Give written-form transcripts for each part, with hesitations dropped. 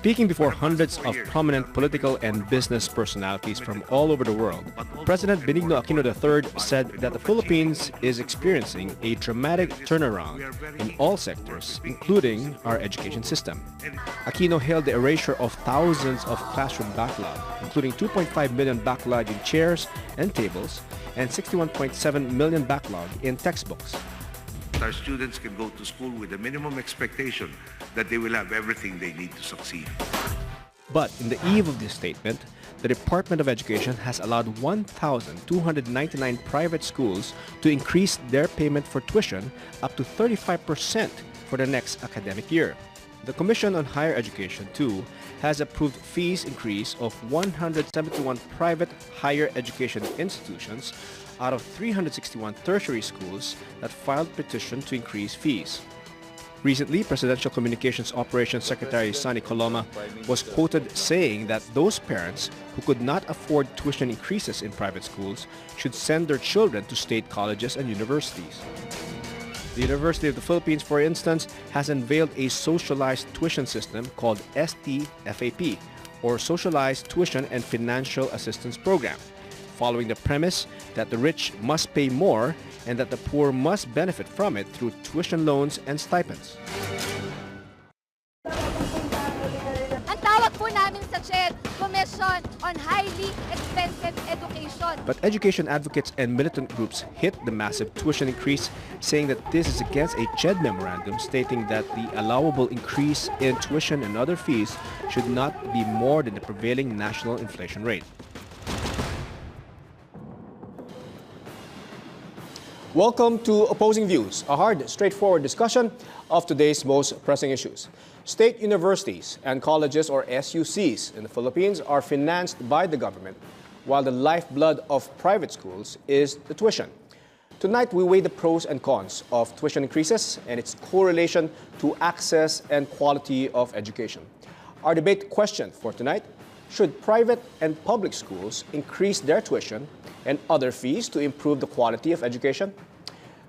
Speaking before hundreds of prominent political and business personalities from all over the world, President Benigno Aquino III said that the Philippines is experiencing a dramatic turnaround in all sectors, including our education system. Aquino hailed the erasure of thousands of classroom backlog, including 2.5 million backlog in chairs and tables, and 61.7 million backlog in textbooks. Our students can go to school with a minimum expectation that they will have everything they need to succeed. But in the eve of this statement, the Department of Education has allowed 1,299 private schools to increase their payment for tuition up to 35% for the next academic year. The Commission on Higher Education, too, has approved fees increase of 171 private higher education institutions out of 361 tertiary schools that filed petition to increase fees. Recently, Presidential Communications Operations Secretary Sonny Coloma was quoted saying that those parents who could not afford tuition increases in private schools should send their children to state colleges and universities. The University of the Philippines, for instance, has unveiled a socialized tuition system called STFAP, or Socialized Tuition and Financial Assistance Program, following the premise that the rich must pay more and that the poor must benefit from it through tuition loans and stipends. Ang tawag po namin sa CHED, Commission on Highly Expensive Education. But education advocates and militant groups hit the massive tuition increase, saying that this is against a CHED memorandum stating that the allowable increase in tuition and other fees should not be more than the prevailing national inflation rate. Welcome to Opposing Views, a hard, straightforward discussion of today's most pressing issues. State universities and colleges, or SUCs, in the Philippines are financed by the government, while the lifeblood of private schools is the tuition. Tonight, we weigh the pros and cons of tuition increases and its correlation to access and quality of education. Our debate question for tonight: should private and public schools increase their tuition and other fees to improve the quality of education?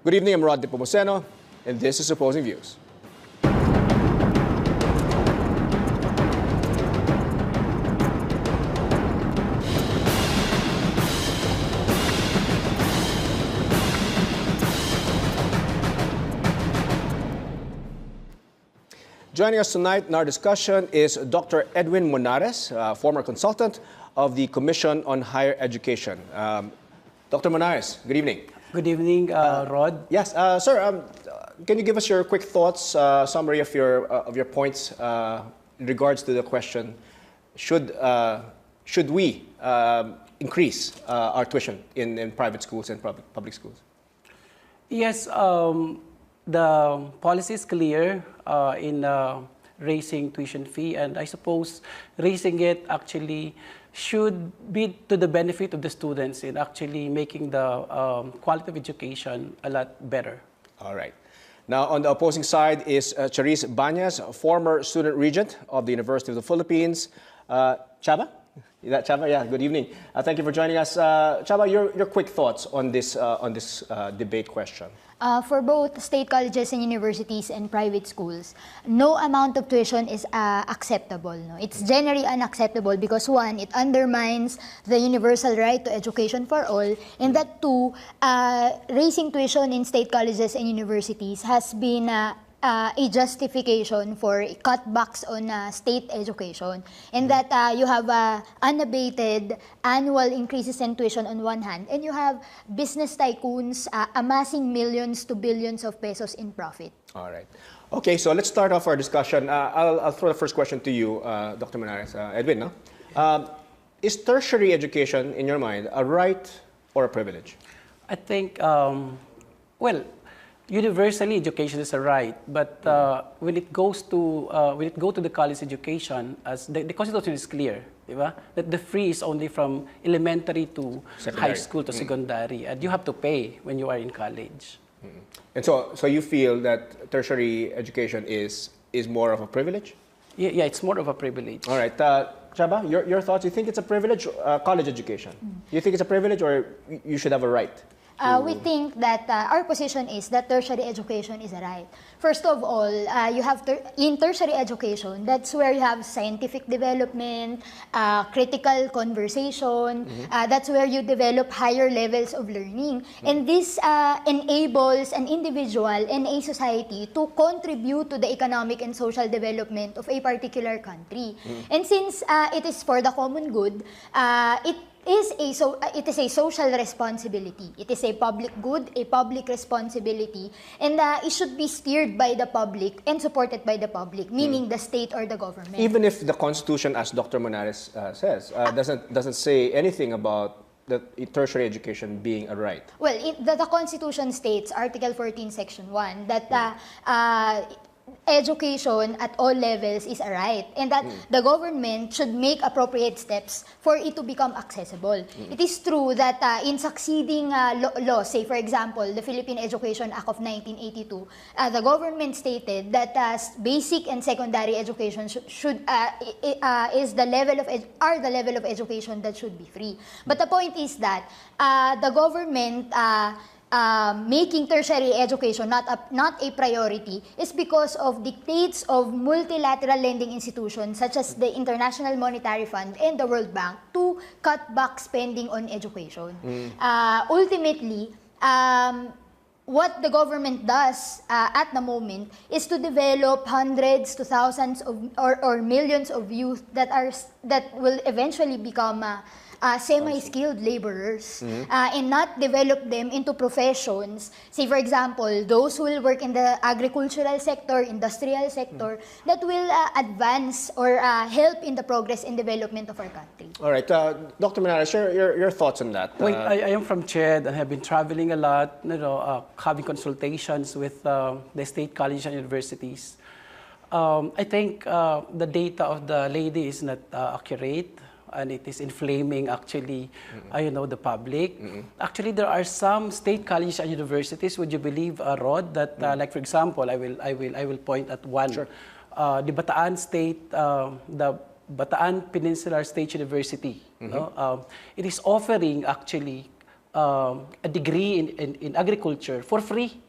Good evening, I'm Nepomuceno, and this is Opposing Views. Joining us tonight in our discussion is Dr. Edwin Monares, former consultant of the Commission on Higher Education. Dr. Monares, good evening. Good evening, Rod. Yes, sir. Can you give us your quick thoughts, summary of your points in regards to the question: should we increase our tuition in private schools and public schools? Yes, the policy is clear in raising tuition fee, and I suppose raising it actually should be to the benefit of the students in actually making the quality of education a lot better. All right. Now, on the opposing side is Charis Banyas, former student regent of the University of the Philippines. Chaba? Is that Chaba? Yeah, good evening. Thank you for joining us. Chaba, your quick thoughts on this debate question. For both state colleges and universities and private schools, no amount of tuition is acceptable. No? It's generally unacceptable because, one, it undermines the universal right to education for all, and that, two, raising tuition in state colleges and universities has been a justification for cutbacks on state education, and that you have unabated annual increases in tuition on one hand, and you have business tycoons amassing millions to billions of pesos in profit. All right. Okay, so let's start off our discussion. I'll throw the first question to you, Dr. Monares. Edwin, no? Is tertiary education, in your mind, a right or a privilege? I think, well, universally, education is a right, but when it goes to the college education, as the Constitution is clear, diba? That the free is only from elementary to high school to secondary, and you have to pay when you are in college. And so you feel that tertiary education is more of a privilege? Yeah, it's more of a privilege. All right, Chaba, your thoughts? You think it's a privilege, college education? You think it's a privilege, or you should have a right? We think that our position is that tertiary education is a right. First of all, you have in tertiary education, that's where you have scientific development, critical conversation, that's where you develop higher levels of learning. And this enables an individual and a society to contribute to the economic and social development of a particular country. And since it is for the common good, it is a social responsibility. It is a public good, a public responsibility, and it should be steered by the public and supported by the public, meaning the state or the government. Even if the Constitution, as Dr. Monares says, doesn't say anything about the tertiary education being a right. Well, the Constitution states, Article 14, Section 1, that education at all levels is a right, and that the government should make appropriate steps for it to become accessible. It is true that in succeeding laws, say for example, the Philippine Education Act of 1982, the government stated that basic and secondary education are the level of education that should be free. But the point is that the government making tertiary education not a priority is because of dictates of multilateral lending institutions such as the International Monetary Fund and the World Bank to cut back spending on education. Ultimately, what the government does at the moment is to develop hundreds to thousands of or millions of youth that will eventually become semi-skilled laborers and not develop them into professions. Say, for example, those who will work in the agricultural sector, industrial sector, that will advance or help in the progress and development of our country. All right. Dr. Monares, your thoughts on that? Well, I am from CHED and have been traveling a lot, having consultations with the state colleges and universities. I think the data of the lady is not accurate, and it is inflaming actually, the public. Actually, there are some state colleges and universities. Would you believe, Rod, that like for example, I will point at one, Sure. The Bataan State, the Bataan Peninsular State University. It is offering actually a degree in agriculture for free.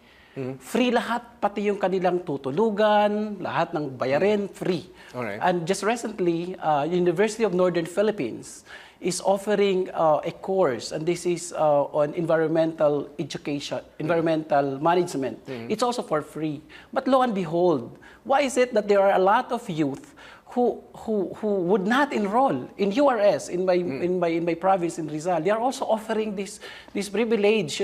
Free lahat, pati yung kanilang tutulugan, lahat ng bayarin, free. Alright. And just recently, University of Northern Philippines is offering a course, and this is on environmental education, environmental management. It's also for free. But lo and behold, why is it that there are a lot of youth who would not enroll in URS in my province in Rizal? They are also offering this privilege,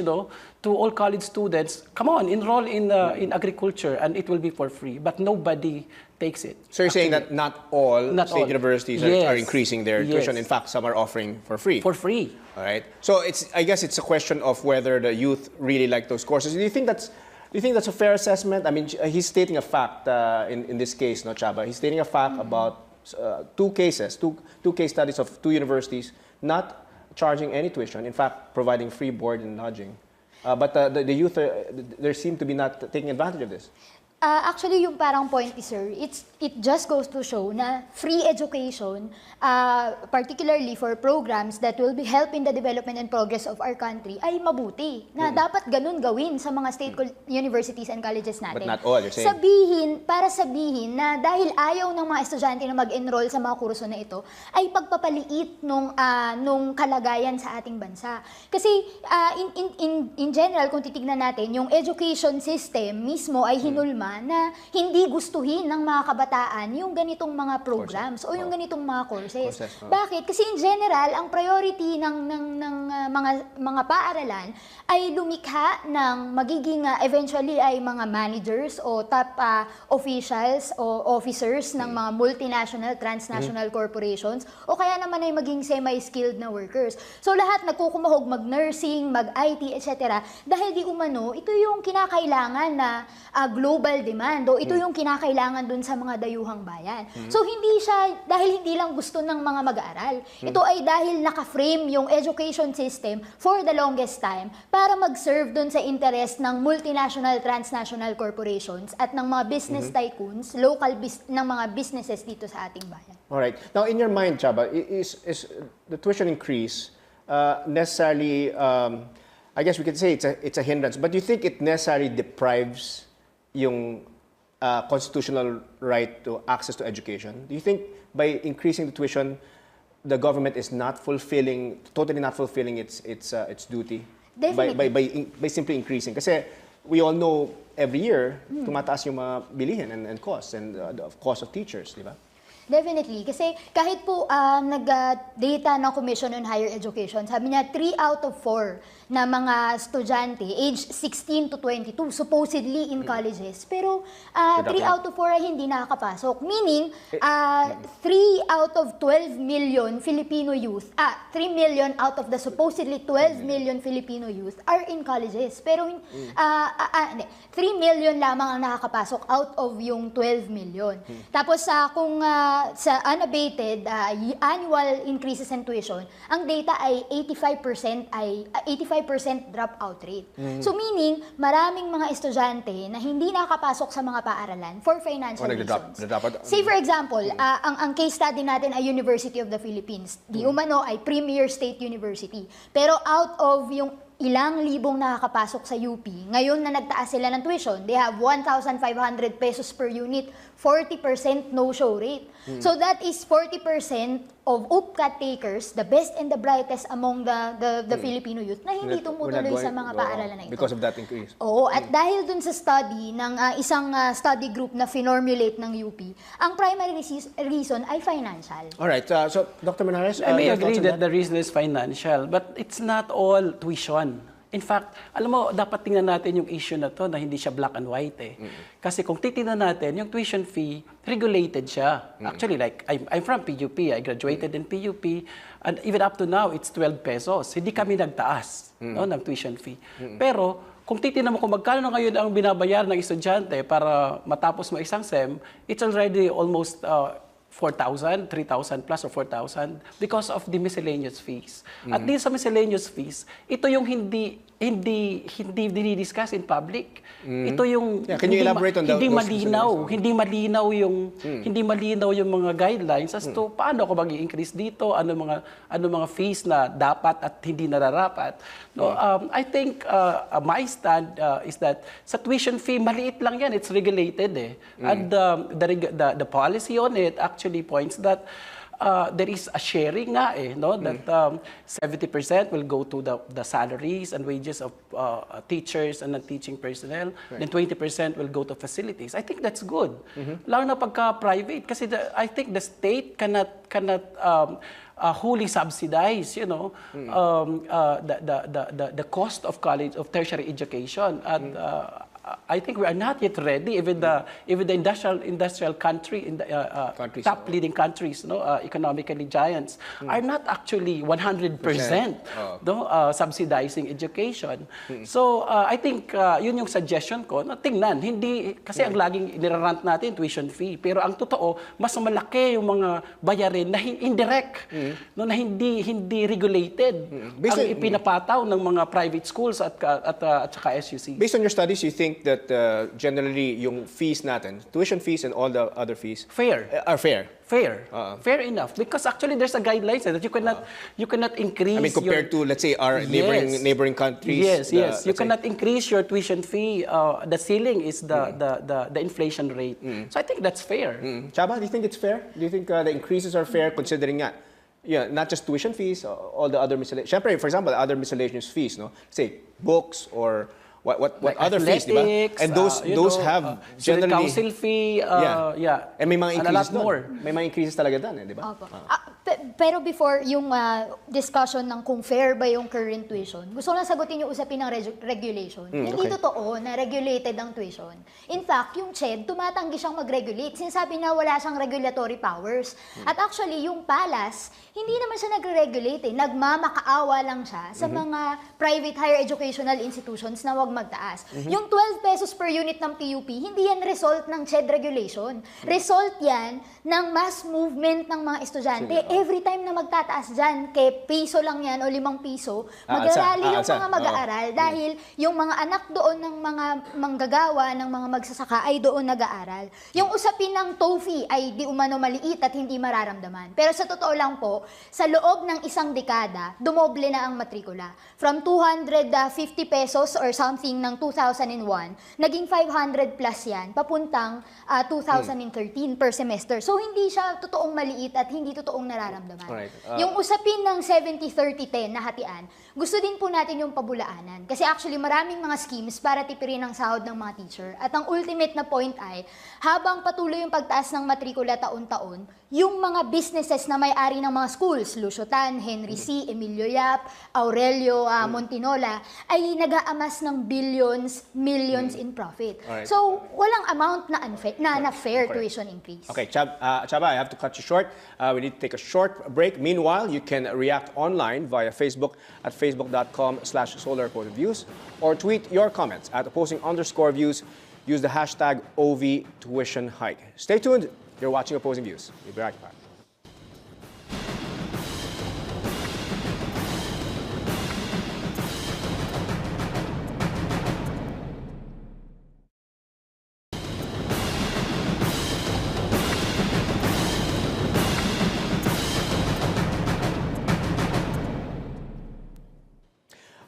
to all college students. Come on, enroll in agriculture, and it will be for free. But nobody takes it. So you're saying that not all state universities are increasing their tuition. In fact, some are offering for free. For free. All right. So I guess it's a question of whether the youth really like those courses. Do you think that's a fair assessment? I mean, he's stating a fact in this case, no, Chaba. He's stating a fact about two case studies of two universities not charging any tuition, in fact, providing free board and lodging. But the youth, there seem to be not taking advantage of this. Actually, yung parang point ni sir, it just goes to show na free education, particularly for programs that will be helping the development and progress of our country, ay mabuti. Na dapat ganun gawin sa mga state universities and colleges natin. But not all, you're saying? Para sabihin na dahil ayaw ng mga estudyante na mag-enroll sa mga kurso na ito, ay pagpapaliit nung kalagayan sa ating bansa. Kasi in general, kung titignan natin, yung education system mismo ay hinulma na hindi gustuhin ng mga kabataan yung ganitong mga programs o yung ganitong mga courses. Bakit? Kasi in general, ang priority ng mga paaralan ay lumikha ng magiging eventually ay mga managers o top officials o officers ng mga multinational, transnational corporations o kaya naman ay maging semi-skilled na workers. So lahat nagkukumahog mag-nursing, mag-IT, etc. Dahil di umano, ito yung kinakailangan na global demand o ito yung kinakailangan dun sa mga dayuhang bayan. So hindi siya dahil hindi lang gusto ng mga mag-aaral. Ito ay dahil naka-frame yung education system for the longest time para mag-serve dun sa interest ng multinational, transnational corporations at ng mga business tycoons, ng mga businesses dito sa ating bayan. Alright. Now, in your mind, Chaba, is the tuition increase necessarily I guess we could say it's a hindrance. But do you think it necessarily deprives yung constitutional right to access to education? Do you think by increasing the tuition, the government is totally not fulfilling its duty? Definitely. By simply increasing? Kasi we all know every year, tumataas yung mga bilihin and costs and the cost of teachers, di ba? Definitely. Kasi kahit po nag-data ng Commission on Higher Education, sabi niya 3 out of 4 na mga estudyante, age 16 to 22, supposedly in colleges. Pero 3 out of 4 ay hindi nakakapasok. Meaning, 3 out of 12 million Filipino youth, 3 million out of the supposedly 12 million Filipino youth are in colleges. Pero 3 million lamang ang nakakapasok out of yung 12 million. Tapos kung sa unabated annual increases in tuition, ang data ay 85% dropout rate. So meaning, maraming mga estudyante na hindi nakapasok sa mga paaralan for financial reasons. Say for example, ang case study natin ay University of the Philippines. Di umano ay premier state university. Pero out of yung ilang libong nakakapasok sa UP, ngayon na nagtaas sila ng tuition, they have 1,500 pesos per unit, 40% no-show rate. So that is 40% of UPCAT takers, the best and the brightest among the Filipino youth, na hindi tumutuloy sa mga paaralan na ito. Because of that increase. Oo, at dahil dun sa study ng isang study group na finormulate ng UP, ang primary reason ay financial. Alright, so Dr. Menares, I may agree that the reason is financial, but it's not all tuition. In fact, alam mo, dapat tingnan natin yung issue na to na hindi siya black and white eh. Kasi kung titingnan natin, yung tuition fee, regulated siya. Actually, like, I'm from PUP. I graduated in PUP. And even up to now, it's 12 pesos. Hindi kami nagtaas no, ng tuition fee. Pero, kung titingnan mo kung magkano na ngayon ang binabayar ng estudyante para matapos mo isang SEM, it's already almost 4,000, 3,000 plus or 4,000 because of the miscellaneous fees. At least sa miscellaneous fees, ito yung hindi dinidiscuss in public. Ito yung can you elaborate on hindi malinaw malinaw yung mga guidelines as to paano ako mag-i-increase dito, ano mga fees na dapat at hindi nararapat. No, I think my stand is that sa tuition fee maliit lang yan, it's regulated eh. And the policy on it actually points that there is a sharing nga eh, no? That 70% will go to the salaries and wages of teachers and non-teaching personnel. Then 20% will go to facilities. I think that's good. Lalo na pagka-private. Kasi I think the state cannot wholly subsidize, you know, the cost of college, of tertiary education. And I think we are not yet ready. Even the industrial country, in the top leading countries, no, economically giants, are not actually 100% subsidizing education. So I think yun yung suggestion ko. Na tingnan, hindi kasi ang laging nirarant natin tuition fee, pero ang totoo mas malaki yung mga bayarin na indirect, no, na hindi regulated ang ipinapataw ng mga private schools at saka SUC. Based on your studies, you think that generally yung fees natin, tuition fees and all the other fees, are fair? Fair enough, because actually there's a guidelines that you cannot increase. I mean, compared to, let's say, our neighboring countries. Yes. You cannot increase your tuition fee. The ceiling is the inflation rate. So I think that's fair. Chaba, do you think it's fair? Do you think the increases are fair, considering nga, not just tuition fees, all the other miscellaneous. Syempre, for example, other miscellaneous fees, no? Say books or what like other fees, di ba? And those have generally council fee, And may mga increases more. May mga increases talaga doon, di ba? Pero before yung discussion ng kung fair ba yung current tuition, gusto ko lang sagutin yung usapin ng regulation. Hindi totoo na regulated ang tuition. In fact, yung CHED, tumatanggi siyang mag-regulate. Sinasabi na wala siyang regulatory powers. At actually, yung PALAS, hindi naman siya nagre-regulate eh. Nagmamakaawa lang siya sa mga private higher educational institutions na wag magtaas. Yung 12 pesos per unit ng PUP, hindi yan result ng CHED regulation. Result yan ng mass movement ng mga estudyante. every time na magtataas dyan, kay piso lang yan o 5 piso, mag-arali yung mga mag-aaral dahil yung mga anak doon ng mga manggagawa, ng mga magsasaka ay doon nag-aaral. Yung usapin ng TOEFL ay di umano maliit at hindi mararamdaman. Pero sa totoo lang po, sa loob ng isang dekada, dumoble na ang matrikula. From 250 pesos or something ng 2001, naging 500 plus yan, papuntang 2013 per semester. So hindi siya totoong maliit at hindi totoong nararamdaman. Alright, Yung usapin ng 70-30-10 na hatian, gusto din po natin yung pabulaanan. Kasi actually maraming mga schemes para tipirin ang sahod ng mga teacher. At ang ultimate na point ay, habang patuloy yung pagtaas ng matrikula taon-taon, yung mga businesses na may-ari ng mga schools, Lusiotan, Henry C., Emilio Yap, Aurelio Montinola, ay nag-aamas ng billions, millions in profit. Alright. So, walang amount na fair tuition increase. Okay, Chaba, I have to cut you short. We need to take a short break. Meanwhile, you can react online via Facebook at facebook.com/solarpointviews or tweet your comments at opposing_views. Use the hashtag #OVTuitionHike. Stay tuned. You're watching Opposing Views. We'll be right back.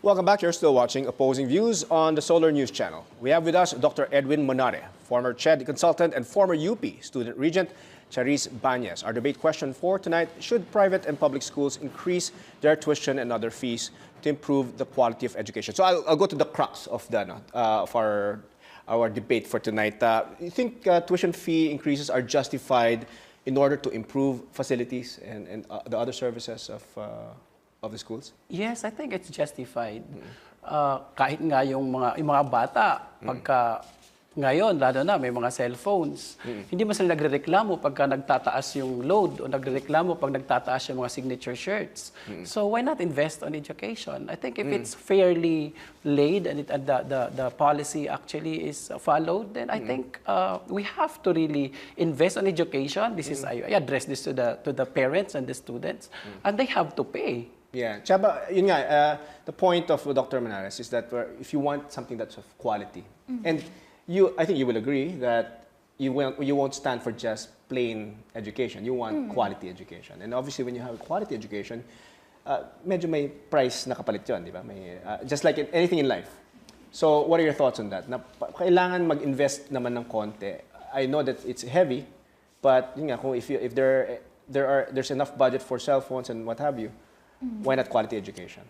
Welcome back. You're still watching Opposing Views on the Solar News Channel. We have with us Dr. Edwin Monare, former CHED consultant and former UP student regent Charis Banyas. Our debate question for tonight: should private and public schools increase their tuition and other fees to improve the quality of education? So I'll go to the crux of our debate for tonight. You think tuition fee increases are justified in order to improve facilities and the other services of the schools? Yes, I think it's justified. Kahit nga yung mga bata, pagka ngayon, lalo na may mga cellphones, hindi man sila nagrereklamo pagka nagtataas yung load o nagrereklamo pag nagtataas yung mga signature shirts. So why not invest on education? I think if it's fairly laid and the policy actually is followed, then I think we have to really invest on education. This is I address this to the parents and the students, and they have to pay. Yeah, Chaba, yun nga, the point of Dr. Manares is that if you want something that's of quality, and I think you will agree that you won't stand for just plain education. You want quality education, and obviously when you have quality education, medyo may price na kapalit yun, di ba? Just like anything in life. So, what are your thoughts on that? Na kailangan mag-invest naman ng konti. I know that it's heavy, but yun nga, if there's enough budget for cell phones and what have you, why not quality education?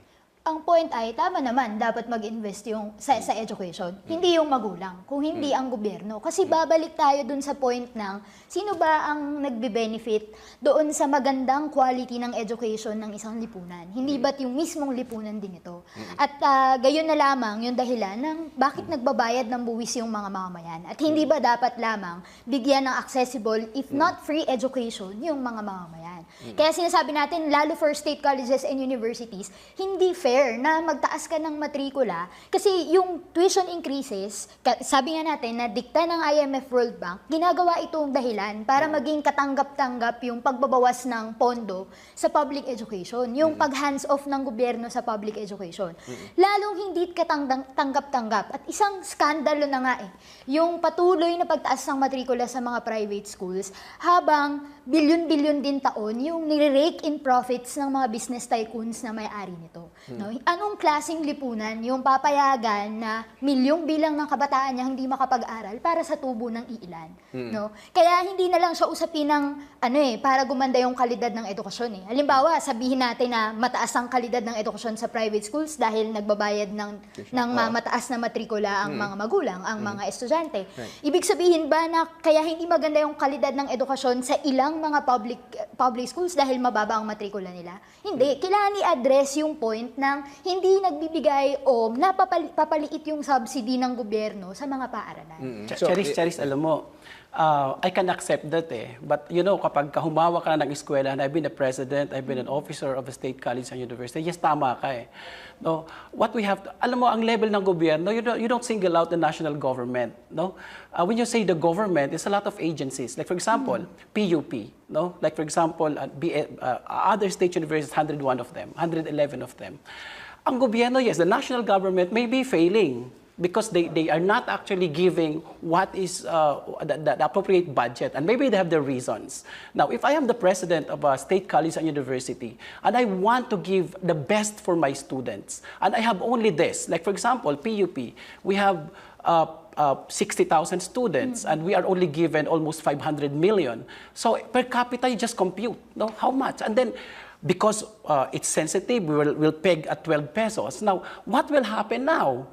Ang point ay, tama naman, dapat mag-invest yung sa education. Hindi yung magulang, kung hindi ang gobyerno. Kasi babalik tayo dun sa point ng, sino ba ang nagbe-benefit doon sa magandang quality ng education ng isang lipunan? Hindi ba't yung mismong lipunan din ito? At gayon na lamang yung dahilan ng bakit nagbabayad ng buwis yung mga mamamayan. At hindi ba dapat lamang bigyan ng accessible, if not free education, yung mga mamamayan? Kaya sinasabi natin, lalo for state colleges and universities, hindi fair na magtaas ka ng matrikula kasi yung tuition increases, sabi nga natin na dikta ng IMF World Bank, ginagawa itong dahilan para maging katanggap-tanggap yung pagbabawas ng pondo sa public education, yung pag-hands-off ng gobyerno sa public education. Lalong hindi katanggap-tanggap. At isang skandalo na nga yung patuloy na pagtaas ng matrikula sa mga private schools habang bilyon-bilyon din taon yung nire-rake in profits ng mga business tycoons na may-ari nito. No? Anong klaseng lipunan yung papayagan na milyong bilang ng kabataan niya hindi makapag-aral para sa tubo ng iilan? No? Kaya hindi na lang siya usapin ng para gumanda yung kalidad ng edukasyon. Halimbawa, sabihin natin na mataas ang kalidad ng edukasyon sa private schools dahil nagbabayad ng mataas na matrikula ang mga magulang, ang mga estudyante. Ibig sabihin ba na kaya hindi maganda yung kalidad ng edukasyon sa ilang mga public schools dahil mababa ang matrikula nila? Hindi. Kailangan i-address yung point ng hindi nagbibigay o napapaliit yung subsidy ng gobyerno sa mga paaralan. Charis, alam mo, I can accept that eh. But you know, kapag humawa ka na ng eskwela, and I've been a president, I've been an officer of a state college and university, yes, tama ka eh. No, what we have to, alam mo, ang level ng gobyerno, you don't single out the national government. No? When you say the government, there's a lot of agencies. Like for example, PUP. No? Like for example, other state universities, 101 of them, 111 of them. Ang gobyerno, yes, the national government may be failing because they are not actually giving what is the appropriate budget, and maybe they have their reasons. Now, if I am the president of a state college and university, and I want to give the best for my students, and I have only this, like for example, PUP, we have 60,000 students, and we are only given almost 500 million. So per capita, you just compute, no, how much, and then because it's sensitive, we'll peg at 12 pesos. Now, what will happen now?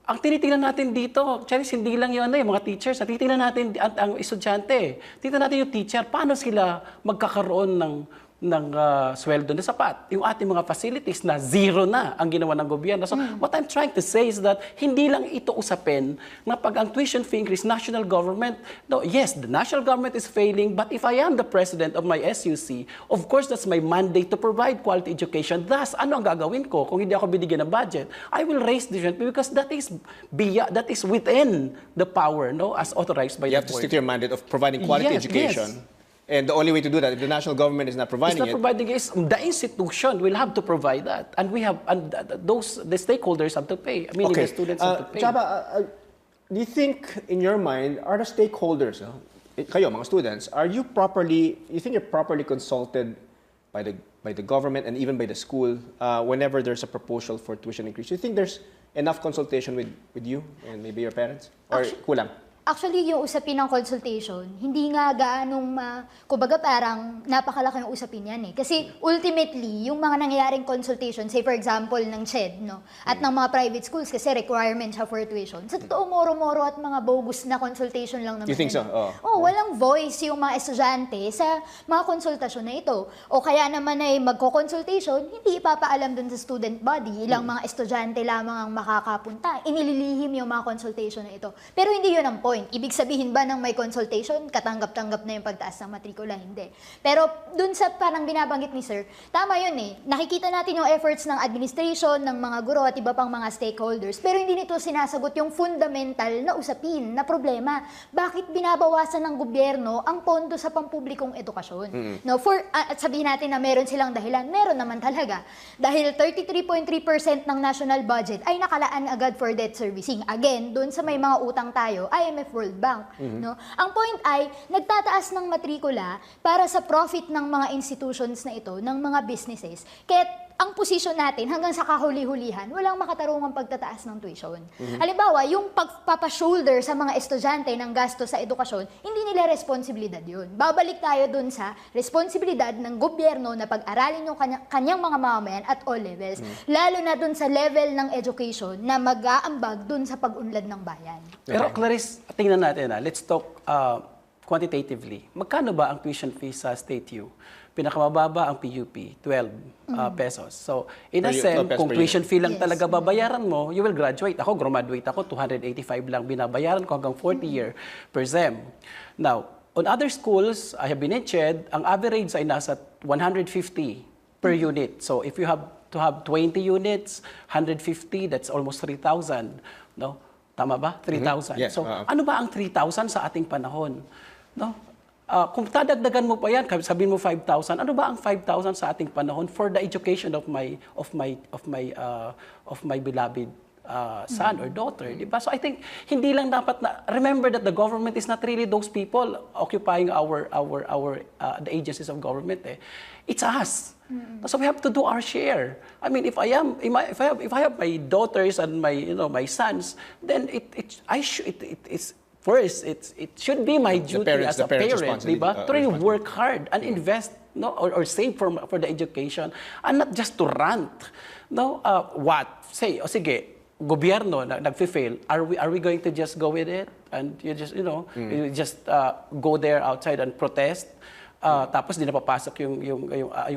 Ang tinitingnan natin dito, Charis, hindi lang yun mga teachers. Tinitingnan natin ang estudyante. Tinitingnan natin yung teacher, paano sila magkakaroon ng sweldo na sapat. Yung ating mga facilities na zero na ang ginawa ng gobyerno. So what I'm trying to say is that hindi lang ito usapin na pag ang tuition fee increase, national government, no, yes, the national government is failing, but if I am the president of my SUC, of course, that's my mandate to provide quality education. Thus, ano ang gagawin ko kung hindi ako binigyan ng budget? I will raise the tuition fee because that is within the power, no, as authorized by the board. You have to stick to your mandate of providing quality education. Yes. And the only way to do that, if the national government is not providing the institution will have to provide that, and we have, and the stakeholders have to pay. I mean, the students have to pay. Chaba, do you think, in your mind, are the stakeholders, kayo mga students, you think you're properly consulted by the government and even by the school whenever there's a proposal for tuition increase? Do you think there's enough consultation with you and maybe your parents, or kulang? Actually, yung usapin ng consultation, hindi nga gaanong, kumbaga parang napakalaki ng usapin yan eh. Kasi ultimately, yung mga nangyayaring consultation, say for example, ng CHED, no? At ng mga private schools, kasi requirement siya for tuition. Sa totoo, moro-moro at mga bogus na consultation lang naman. You think so? Walang voice yung mga estudyante sa mga konsultasyon na ito. O kaya naman ay magko-consultation, hindi ipapaalam dun sa student body, ilang mga estudyante lamang ang makakapunta. Inililihim yung mga consultation na ito. Pero hindi yun ang point. Ibig sabihin ba ng may consultation, katanggap-tanggap na yung pagtaas ng matrikula? Hindi. Pero dun sa parang binabanggit ni Sir, tama yun eh. Nakikita natin yung efforts ng administration, ng mga guro at iba pang mga stakeholders. Pero hindi nito sinasagot yung fundamental na usapin, na problema. Bakit binabawasan ng gobyerno ang pondo sa pampublikong edukasyon? No, at sabihin natin na meron silang dahilan, meron naman talaga. Dahil 33.3% ng national budget ay nakalaan agad for debt servicing. Again, dun sa may mga utang tayo, IMF World Bank. No? Ang point ay, nagtataas ng matrikula para sa profit ng mga institutions na ito, ng mga businesses. Kaya ang posisyon natin hanggang sa kahuli-hulihan, walang makatarungang pagtataas ng tuition. Halimbawa, yung pagpapashoulder sa mga estudyante ng gasto sa edukasyon, hindi nila responsibilidad yun. Babalik tayo dun sa responsibilidad ng gobyerno na pag-aralin yung kanyang mga mamamayan at all levels. Lalo na dun sa level ng education na mag-aambag dun sa pag-unlad ng bayan. Pero Clarice, tingnan natin, let's talk quantitatively. Magkano ba ang tuition fee sa State U? Pinakamababa ang PUP, 12 pesos. So, in a sense, kung tuition fee lang talaga babayaran mo, you will graduate. Ako, graduate ako, 285 lang binabayaran ko hanggang 40 year per SEM. Now, on other schools, I have been in CHED, ang average ay nasa 150 per unit. So, if you have to have 20 units, 150, that's almost 3,000. No? Tama ba? 3,000. Yes. So, ano ba ang 3,000 sa ating panahon? No? Kung tadagdagan mo pa yan, sabihin mo 5,000, ano ba ang 5,000 sa ating panahon for the education of my beloved son or daughter, di ba? So I think hindi lang dapat na remember that the government is not really those people occupying the agencies of government. It's us. So we have to do our share. I mean, if I have my daughters and my sons, then first, it should be my duty as a parent, diba? To really work hard and invest, no, or save for the education, and not just to rant. No, sige, gobyerno nagfi-fail. Are we going to just go with it and you just go there outside and protest? Tapos di napapasok yung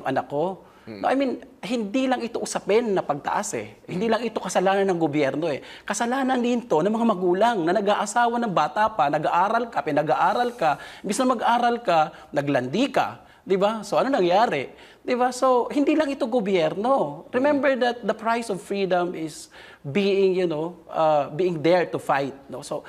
anak ko. No, I mean, hindi lang ito usapin na pagtaas Hindi lang ito kasalanan ng gobyerno Kasalanan din to ng mga magulang na nag-aasawa ng bata pa, nag-aaral ka, pinag-aaral ka, imbis na mag-aaral ka, naglandi ka. 'Di ba? So ano nangyari? 'Di ba? So hindi lang ito gobyerno. Remember that the price of freedom is being, being there to fight, no? So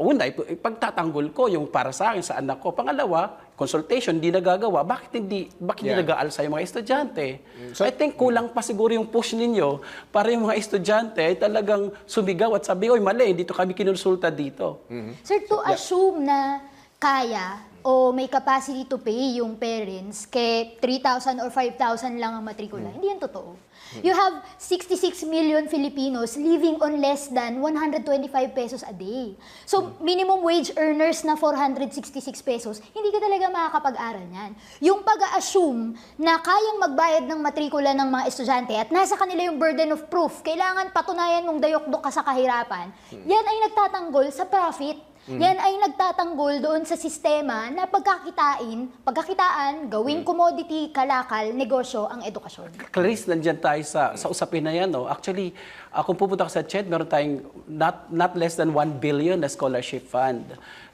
una, ipagtatanggol ko yung para sa akin, sa anak ko. Pangalawa, consultation, hindi nagagawa. Bakit hindi nag-aalsa yung mga estudyante? So, I think kulang pa siguro yung push ninyo para yung mga estudyante ay talagang sumigaw at sabi, oy, mali, dito kami kinonsulta dito. Sir, to assume na kaya o may capacity to pay yung parents kay 3,000 or 5,000 lang ang matrikula, hindi yan totoo. You have 66 million Filipinos living on less than 125 pesos a day. So, minimum wage earners na 466 pesos, hindi ka talaga makakapag-aral niyan. Yung pag-assume na kayang magbayad ng matrikula ng mga estudyante at nasa kanila yung burden of proof, kailangan patunayan mong dayok-dok ka sa kahirapan, yan ay nagtatanggol sa profit. Yan ay nagtatanggol doon sa sistema na pagkakitaan, gawing commodity, kalakal, negosyo ang edukasyon. Clarice, nandiyan tayo sa usapin na yan. No? Actually, kung pupunta ka sa CHED, meron tayong not less than 1 billion na scholarship fund.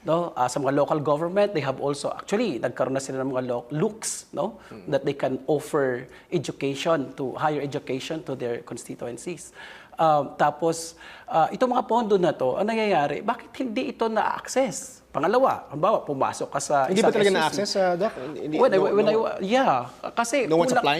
No? Sa mga local government, they have also, actually, nagkaroon na sila ng mga looks, no? That they can offer education, higher education to their constituencies. Tapos, itong mga pondo na to, ang nangyayari, bakit hindi ito na-access? Pangalawa, halimbawa, pumasok ka sa Hindi ba talaga na-access, Doc? Yeah. Kasi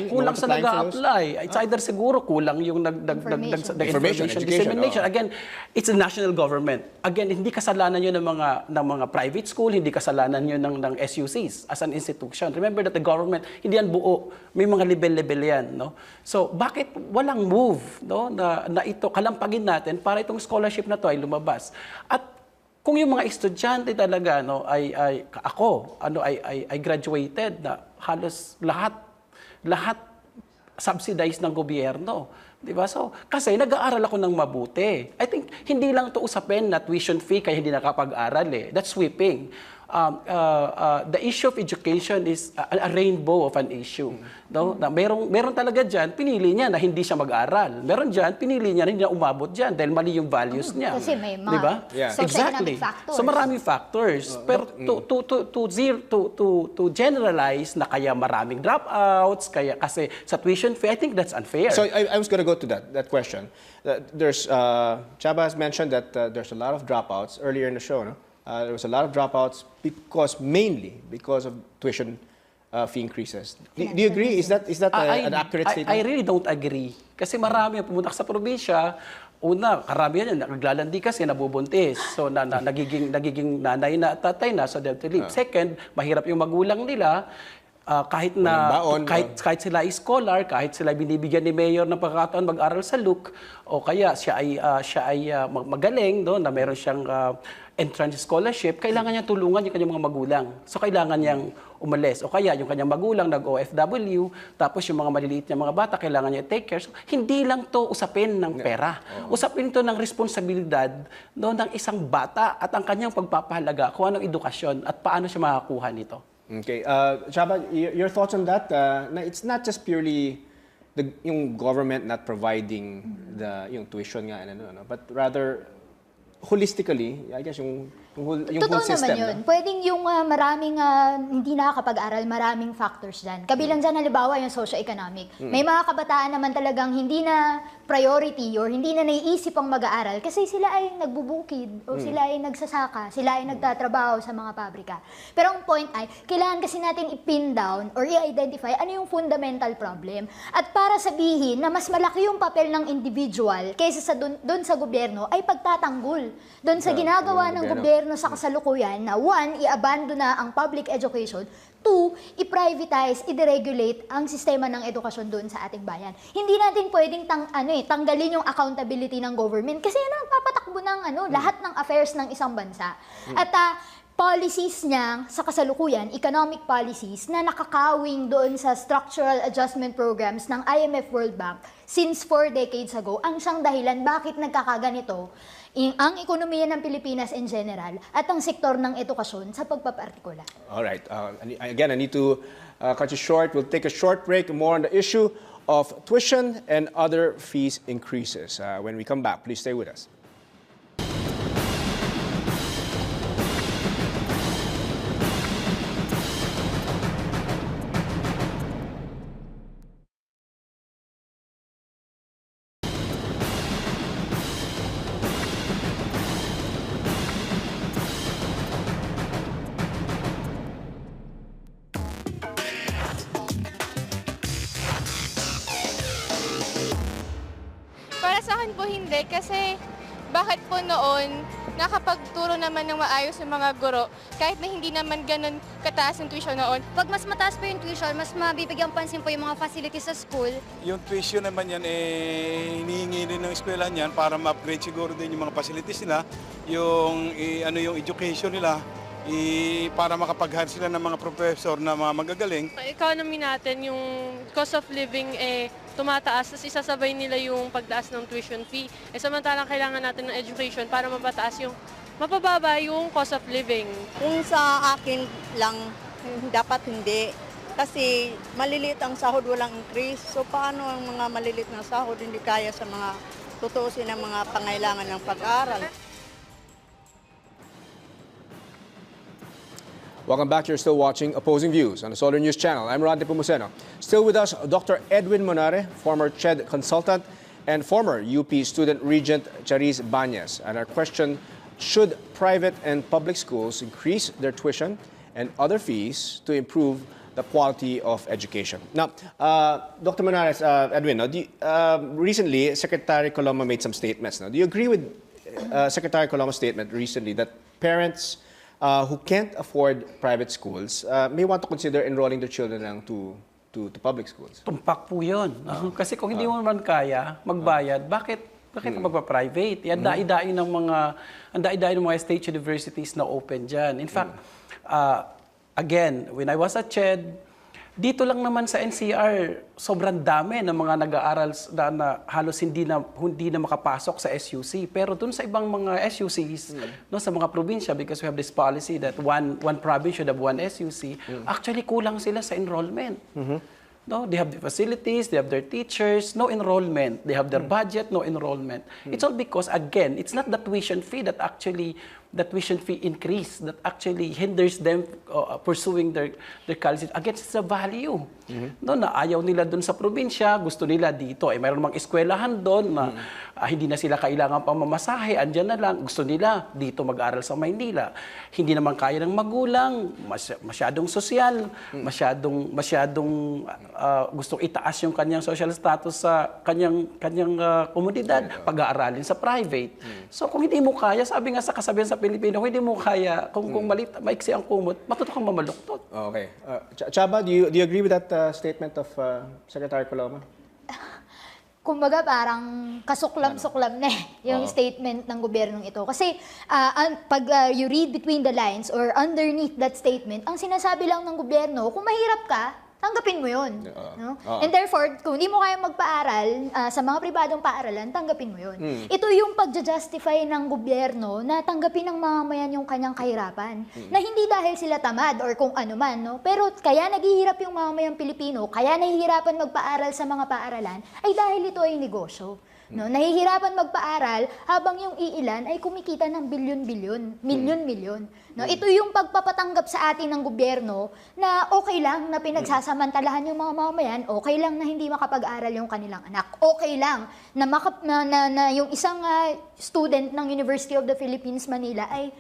kulang sa nag-a-apply. It's either siguro kulang yung information dissemination. Again, it's a national government. Again, hindi kasalanan yun ng mga private school, hindi kasalanan yun ng SUCs as an institution. Remember that the government, hindi yan buo. May mga level-level yan. No? So, bakit walang move, no? na ito, kalampagin natin para itong scholarship na to ay lumabas? At kung yung mga estudyante talaga ay graduated na halos lahat subsidized ng gobyerno, 'di ba? So kasi nag-aaral ako ng mabuti. I think hindi lang 'to usapin na tuition fee kaya hindi nakapag-aral That's sweeping. The issue of education is a rainbow of an issue. No? Na meron talaga diyan pinili niya na hindi siya mag-aral. Meron diyan pinili niya na hindi na umabot diyan dahil mali yung values niya. Kasi may mga diba? Exactly. Factors. So maraming factors. Pero to generalize na kaya maraming dropouts, kaya kasi sa tuition fee, I think that's unfair. So I was going to go to that question. There's Chaba has mentioned that there's a lot of dropouts earlier in the show, no? There was a lot of dropouts mainly because of tuition fee increases. Do you agree? Is that an accurate statement? I really don't agree. Kasi marami ang pumunta sa probinsya. Una, karamihan yan, naglalandi kasi nabubuntis. So, nagiging nanay na at tatay na, so they have to leave. Second, mahirap yung magulang nila. Kahit sila ay scholar, kahit sila binibigyan ni mayor ng pagkakataon mag-aral sa LUC, o kaya siya ay magaling, no, na meron siyang entrance scholarship, kailangan niya tulungan yung kanyang mga magulang. So kailangan niyang umalis. O kaya yung kanyang magulang nag-OFW, tapos yung mga maliliit niya mga bata, kailangan niya take care. So, hindi lang to usapin ng pera. Usapin to ng responsibilidad ng isang bata at ang kanyang pagpapahalaga kung anong edukasyon at paano siya makakuha nito. Okay. Chaba, your thoughts on that? It's not just purely yung government not providing yung tuition nga, but rather holistically, I guess yung whole system. Naman yun. Pwedeng yung maraming hindi nakakapag-aral, maraming factors dyan. Kabilang dyan, halimbawa, yung socio-economic. May mga kabataan naman talagang hindi na priority or hindi na naiisip ang mag-aaral kasi sila ay nagbubukid o sila ay nagsasaka, sila ay nagtatrabaho sa mga pabrika. Pero ang point ay, kailangan kasi natin i-pin down or i-identify ano yung fundamental problem. At para sabihin na mas malaki yung papel ng individual kaysa sa doon sa gobyerno ay pagtatanggol doon sa ginagawa ng gobyerno sa kasalukuyan na one, i-abandon na ang public education, two, i-privatize, i-deregulate ang sistema ng edukasyon doon sa ating bayan. Hindi natin pwedeng tanggalin yung accountability ng government kasi yan ang papatakbo ng lahat ng affairs ng isang bansa. At policies niya sa kasalukuyan, economic policies na nakakawing doon sa structural adjustment programs ng IMF World Bank since 4 decades ago, ang siyang dahilan bakit nagkakaganito ang ekonomiya ng Pilipinas in general at ang sektor ng edukasyon sa pagpapartikular. All right. Again, I need to cut you short. We'll take a short break. More on the issue of tuition and other fees increases. When we come back, please stay with us. Para sa akin po hindi kasi bakit po noon nakapagturo naman ng maayos yung mga guro kahit na hindi naman ganun kataas yung tuition noon. Pag mas mataas po yung tuition, mas mabibigyan pansin po yung mga facilities sa school. Yung tuition naman yan, hinihingi rin ng eskwelahan yan para ma-upgrade siguro din yung mga facilities nila, yung, yung education nila, para makapag-hire sila ng mga professor na mga magagaling. Economy natin, yung cost of living tumataas, tapos isasabay nila yung pagtaas ng tuition fee. Samantalang kailangan natin ng education para mapababa yung cost of living. Kung sa akin lang, dapat hindi. Kasi maliliit ang sahod, walang increase. So paano ang mga maliliit na sahod hindi kaya sa mga tutuusin ng mga pangailangan ng pag-aaral? Welcome back. You're still watching Opposing Views on the Solar News Channel. I'm Nepomuceno. Still with us, Dr. Edwin Monare, former CHED consultant, and former UP student regent Charis Banyas. And our question, should private and public schools increase their tuition and other fees to improve the quality of education? Now, Dr. Monare, Edwin, recently Secretary Coloma made some statements. Now, do you agree with Secretary Coloma's statement recently that parents who can't afford private schools may want to consider enrolling their children to public schools? Tumpak po yun. Kasi kung hindi mo naman kaya magbayad, bakit magpa-private? Ang dai-dai ng mga state universities na open dyan. In fact, again, when I was a CHED, dito lang naman sa NCR, sobrang dami ng mga nag-aaral na halos hindi na makapasok sa SUC. Pero dun sa ibang mga SUCs, no, sa mga probinsya, because we have this policy that one province should have one SUC, actually kulang sila sa enrollment. No, they have the facilities, they have their teachers, no enrollment. They have their budget, no enrollment. It's all because, again, it's not the tuition fee that actually increase that actually hinders them pursuing their college. Again, it's a value. No, na ayaw nila doon sa probinsya, gusto nila dito. Mayroon mang eskwelahan doon na hindi na sila kailangan pang mamasahe, andyan na lang. Gusto nila dito mag-aral sa Maynila. Hindi naman kaya ng magulang, masyadong sosyal, masyadong gustong itaas yung kanyang social status sa kanyang komunidad, pag-aaralin sa private. So kung hindi mo kaya, sabi nga sa kasabihan sa Pilipino, kung hindi mo kaya, kung maiksi ang kumot, matuto kang mamaluktot. Okay. Chaba, do you agree with that statement of Secretary Coloma? Kumbaga parang kasuklam-suklam na yung statement ng gobyernong ito. Kasi pag you read between the lines or underneath that statement, ang sinasabi lang ng gobyerno, kung mahirap ka, tanggapin mo yun. No? And therefore, kung hindi mo kaya magpaaral sa mga pribadong paaralan, tanggapin mo yun. Ito yung pagja-justify ng gobyerno na tanggapin ng mamamayan yung kanyang kahirapan. Na hindi dahil sila tamad or kung ano man, no? Pero kaya naghihirap yung mamamayang Pilipino, kaya nahihirapan magpaaral sa mga paaralan, ay dahil ito ay negosyo. No, nahihirapan magpaaral habang yung iilan ay kumikita ng bilyon-bilyon, milyon-milyon. No, ito yung pagpapatanggap sa atin ng gobyerno na okay lang na pinagsasamantalahan yung mga mamamayan, okay lang na hindi makapag-aral yung kanilang anak, okay lang na yung isang student ng University of the Philippines Manila ay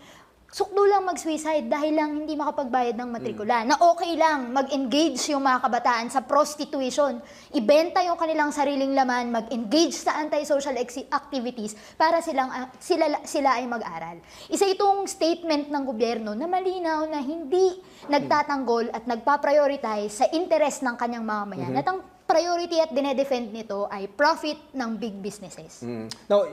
sukdo lang mag-suicide dahil lang hindi makapagbayad ng matrikula. Na okay lang mag-engage yung mga kabataan sa prostitution, ibenta yung kanilang sariling laman, mag-engage sa anti-social activities para sila ay mag-aral. Isa itong statement ng gobyerno na malinaw na hindi nagtatanggol at nagpa-prioritize sa interest ng kanyang mamamayan. At ang priority at dinedefend nito ay profit ng big businesses. Now,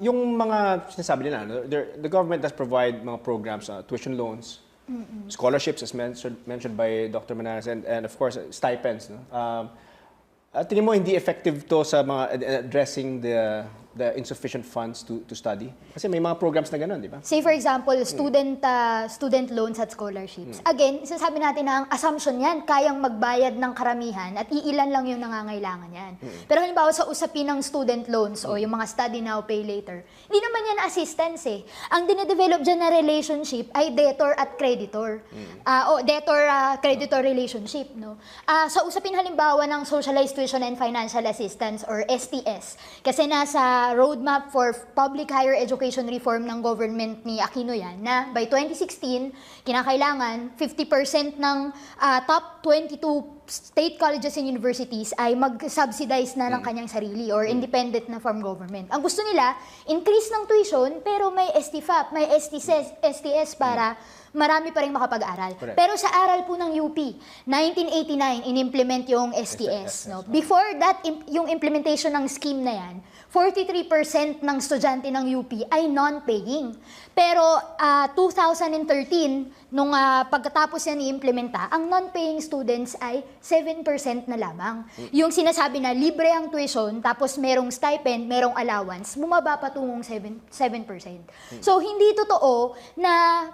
yung mga sinasabi nila, the government does provide mga programs, tuition loans, scholarships as mentioned by Dr. Manares, and of course, stipends. No? Tingin mo hindi effective to sa mga addressing the insufficient funds to study? Kasi may mga programs na ganun, di ba? Say for example, student loans at scholarships. Again, sinasabi natin na ang assumption yan, kayang magbayad ng karamihan at iilan lang yung nangangailangan yan. Pero halimbawa sa usapin ng student loans o yung mga study now, pay later, hindi naman yan assistance eh. Ang dinedevelop dyan na relationship ay debtor at creditor. O debtor-creditor relationship. No? Sa usapin halimbawa ng socialized tuition and financial assistance or STS, kasi nasa roadmap for public higher education reform ng government ni Aquino yan, na by 2016, kinakailangan 50% ng top 22 state colleges and universities ay mag-subsidize na ng kanyang sarili or independent na from government. Ang gusto nila, increase ng tuition pero may STFAP, may STS para marami pa rin makapag-aral. Correct. Pero sa aral po ng UP, 1989, in-implement yung STS. No? Before that, yung implementation ng scheme na yan, 43% ng estudyante ng UP ay non-paying. Pero 2013, nung pagkatapos yan i-implementa, ang non-paying students ay 7% na lamang. Yung sinasabi na libre ang tuition, tapos merong stipend, merong allowance, bumaba patungong 7%. So, hindi totoo na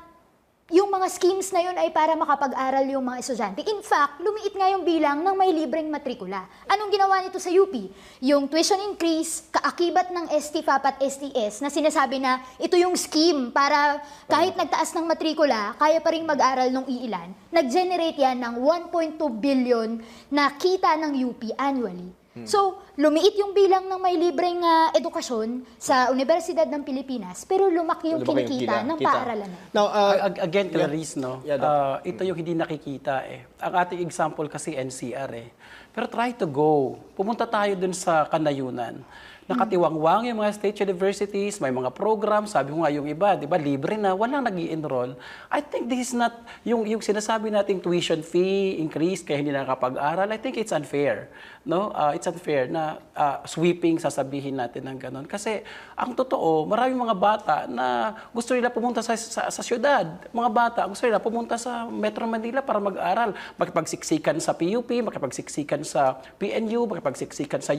yung mga schemes na yun ay para makapag-aral yung mga estudyante. In fact, lumiit nga yung bilang ng may libreng matrikula. Anong ginawa nito sa UP? Yung tuition increase, kaakibat ng STFAP at STS na sinasabi na ito yung scheme para kahit nagtaas ng matrikula, kaya pa rin mag-aral ng iilan. Nag-generate yan ng 1.2 billion na kita ng UP annually. So, lumiit yung bilang ng may libreng edukasyon sa Universidad ng Pilipinas, pero lumaki yung kinikita ng paaralan. Now, again, Clarice, no? Ito yung hindi nakikita eh. Ang ating example kasi NCR eh. Pero try to go. Pumunta tayo dun sa kanayunan. Nakatiwangwang yung mga state universities, may mga program, sabi ko nga yung iba, di ba, libre na, walang nag-i-enroll. I think this is not, yung sinasabi nating tuition fee increase kaya hindi nakakapag-aral, I think it's unfair. No? It's unfair na sweeping, sasabihin natin ng ganon. Kasi ang totoo, maraming mga bata na gusto nila pumunta sa syudad. Mga bata gusto nila pumunta sa Metro Manila para mag-aral. Makipagsiksikan sa PUP, makipagsiksikan sa PNU, makipagsiksikan sa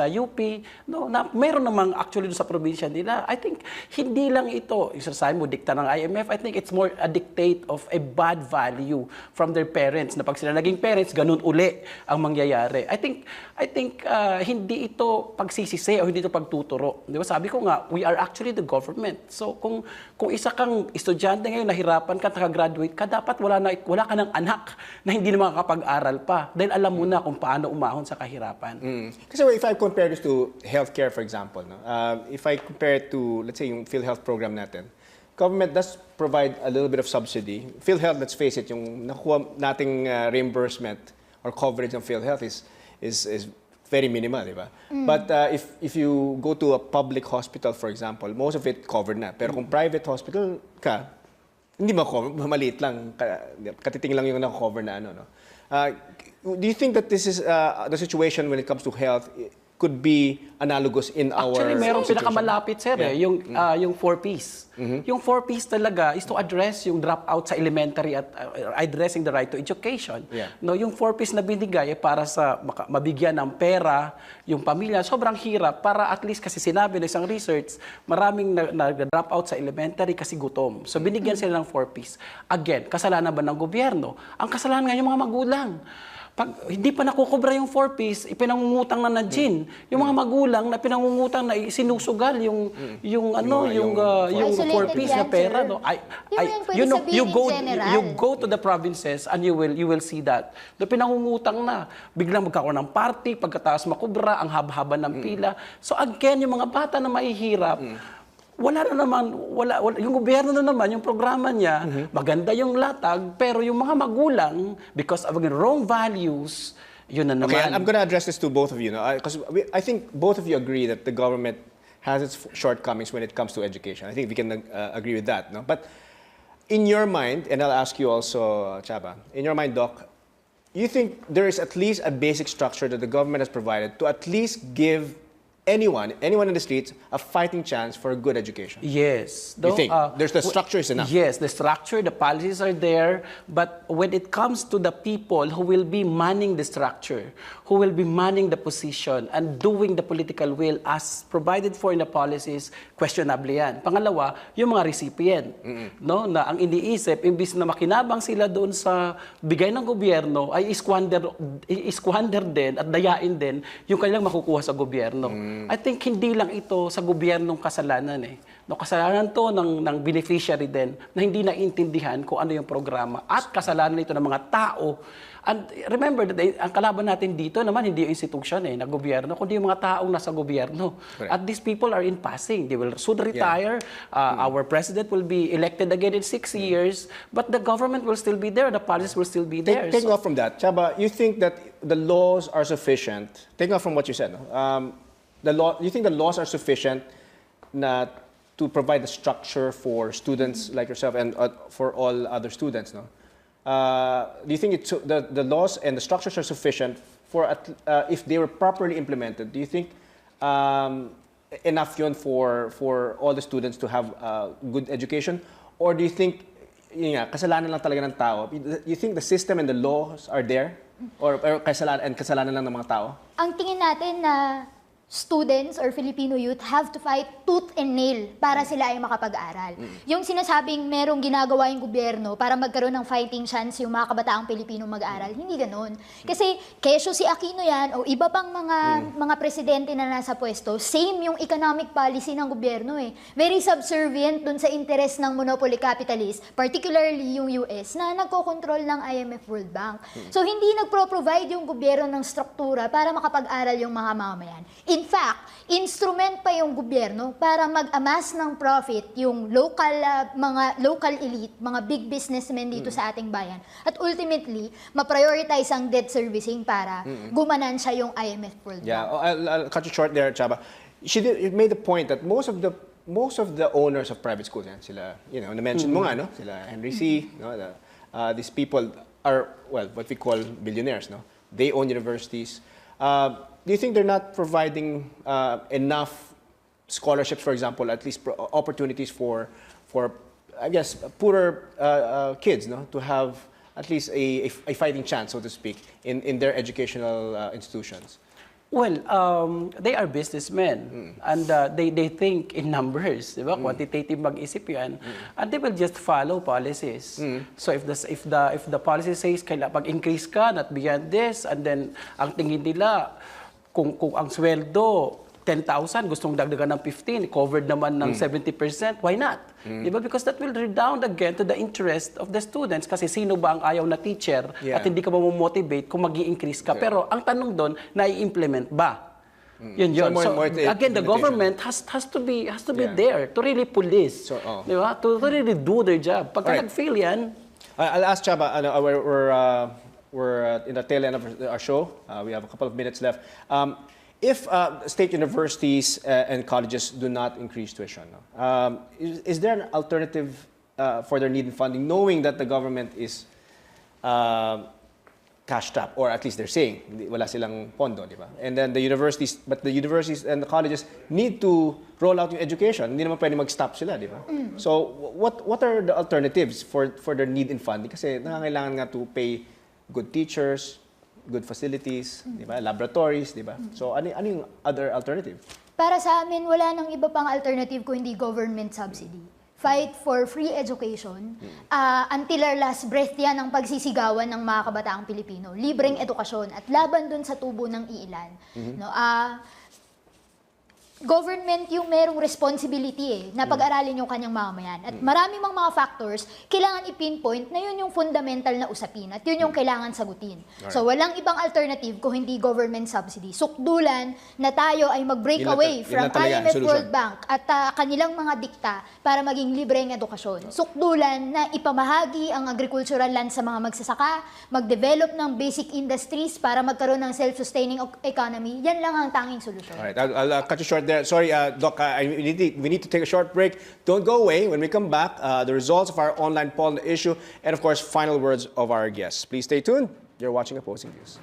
UP. No? Na meron namang actually sa probinsya nila. I think hindi lang ito, yung sasabi mo, dikta ng IMF, I think it's more a dictate of a bad value from their parents. Na pag sila naging parents, ganun uli ang mangyayari. I think hindi ito pagsisisi o hindi ito pagtuturo. Di ba? Sabi ko nga, we are actually the government. So kung isa kang estudyante ngayon, nahirapan ka, nakagraduate ka, dapat wala ka ng anak na hindi na makakapag-aral pa. Dahil alam mo na kung paano umahon sa kahirapan. Kasi if I compare this to healthcare, for example, no? If I compare it to, let's say, yung PhilHealth program natin, government does provide a little bit of subsidy. PhilHealth, let's face it, yung nakuha nating reimbursement or coverage ng PhilHealth is very minimal, di ba? But if you go to a public hospital, for example, most of it covered na. Pero kung private hospital ka, hindi maliit lang, katiting lang yung na-cover na ano, no? Do you think that this is the situation when it comes to health could be analogous in our Actually, merong situation? pinakamalapit, sir, yung 4Ps. Yung 4Ps talaga is to address yung dropout sa elementary at addressing the right to education. No, yung 4Ps na binigay para sa mabigyan ng pera yung pamilya, sobrang hirap para at least kasi sinabi ng isang research, maraming nag-dropout sa elementary kasi gutom. So binigyan sila ng 4Ps. Again, kasalanan ba ng gobyerno? Ang kasalanan nga yung mga magulang. Pag hindi pa nakukubra yung 4Ps, ipinangungutang na gin. Yung mga magulang na pinangungutang na sinusugal yung 4Ps na pera, no. You go to the provinces and you will see that. No, pinangungutang na, biglang magkakaroon ng party, pagkatapos makubra, ang haba-haba ng pila. So again, yung mga bata na mahihirap, wala na naman, yung gobyerno na naman, yung programa niya, maganda yung latag, pero yung mga magulang, because of wrong values, yun na naman. Okay, I'm going to address this to both of you, because I think both of you agree that the government has its shortcomings when it comes to education. I think we can agree with that, no? But in your mind, and I'll ask you also, Chaba, in your mind, Doc, you think there is at least a basic structure that the government has provided to at least give anyone in the streets a fighting chance for a good education? Yes. You think there's the structure is enough? Yes, the structure, the policies are there, but when it comes to the people who will be manning the structure, who will be manning the position and doing the political will as provided for in the policies, questionable yan. Pangalawa, yung mga recipient, no, na ang iniisip, imbis na makinabang sila doon sa bigay ng gobyerno, ay squander din at dayain din yung kanilang makukuha sa gobyerno. I think hindi lang ito sa gobyernong kasalanan eh. No, kasalanan to ng beneficiary din na hindi naiintindihan kung ano yung programa at kasalanan ito ng mga tao. And remember that ang kalaban natin dito naman hindi yung institution na gobyerno, kundi yung mga taong nasa gobyerno. Correct. At these people are in passing. They will soon retire. Our president will be elected again in 6 years, but the government will still be there. The policies will still be there. Taking off from that, Chaba, you think that the laws are sufficient? Taking off from what you said, you think the laws are sufficient to provide the structure for students like yourself and for all other students? No? Do you think the laws and the structures are sufficient for if they were properly implemented? Do you think enough yun for all the students to have good education, or do you think yun nga, kasalanan lang talaga ng tao? You think the system and the laws are there, or kasalanan lang ng mga tao? Ang tingin natin na students or Filipino youth have to fight tooth and nail para sila ay makapag-aral. Yung sinasabing merong ginagawa yung gobyerno para magkaroon ng fighting chance yung mga kabataang Pilipino mag-aral, hindi ganoon. Kasi kesyo si Aquino yan o iba pang mga presidente na nasa pwesto, same yung economic policy ng gobyerno eh. Very subservient dun sa interest ng monopoly capitalist, particularly yung US na nagkokontrol ng IMF World Bank. So hindi nagpro-provide yung gobyerno ng struktura para makapag-aral yung mga mamamayan. In fact, instrument pa yung gobyerno para mag-amas ng profit yung mga local elite, mga big businessmen dito sa ating bayan. At ultimately, ma-prioritize ang debt servicing para gumanansya yung IMF World Bank. Yeah, I'll cut you short there, Chaba. She made the point that most of the owners of private schools, yan, sila, na-mention mo nga, no? Sila Henry C., no? These people are, well, what we call billionaires, no? They own universities. Do you think they're not providing enough scholarships, for example, at least opportunities for I guess, poorer kids, no, to have at least a fighting chance, so to speak, in their educational institutions? Well, they are businessmen and they think in numbers, di ba? Quantitative mag-isip yan, and they will just follow policies. So if the policy says kailangan pag-increase ka, not beyond this, and then ang tingin nila kung ang sweldo 10,000, gustong dagdagan ng 15, covered naman ng 70%, why not? Diba? Because that will redound again to the interest of the students. Kasi sino ba ang ayaw na teacher at hindi ka motivate kung mag-i-increase ka? Pero ang tanong doon, na-i-implement ba? Yun. So again, the government has to be there to really police. Diba? To really do their job. Pagka nag-fail yan. I'll ask Chaba, we're in the tail end of our show. We have a couple of minutes left. If state universities and colleges do not increase tuition, is there an alternative for their needed funding, knowing that the government is cashed up, or at least they're saying wala silang pondo, di ba? And then the universities and the colleges need to roll out yung education. Hindi naman pwede mag-stop sila, di ba? So what are the alternatives for their need in funding? Kasi nangangailangan nga to pay good teachers, good facilities, di ba? Laboratories, di ba? So ano yung other alternative? Para sa amin, wala nang iba pang alternative kung hindi government subsidy. Fight for free education until our last breath yan ang pagsisigawan ng mga kabataang Pilipino. Libreng edukasyon at laban dun sa tubo ng iilan. No, government yung merong responsibility na pag-aralin yung kanyang mamamayan. At marami mang mga factors, kailangan i-pinpoint na yun yung fundamental na usapin at yun yung kailangan sagutin. So walang ibang alternative kung hindi government subsidy. Sukdulan na tayo ay mag-break away from IMF World Bank at kanilang mga dikta para maging libreng edukasyon. Sukdulan na ipamahagi ang agricultural land sa mga magsasaka, mag-develop ng basic industries para magkaroon ng self-sustaining economy. Yan lang ang tanging solusyon. Alright, I'll cut you short there. Sorry, Doc, we need to take a short break. Don't go away. When we come back, the results of our online poll on the issue, and of course, final words of our guests. Please stay tuned. You're watching Opposing Views.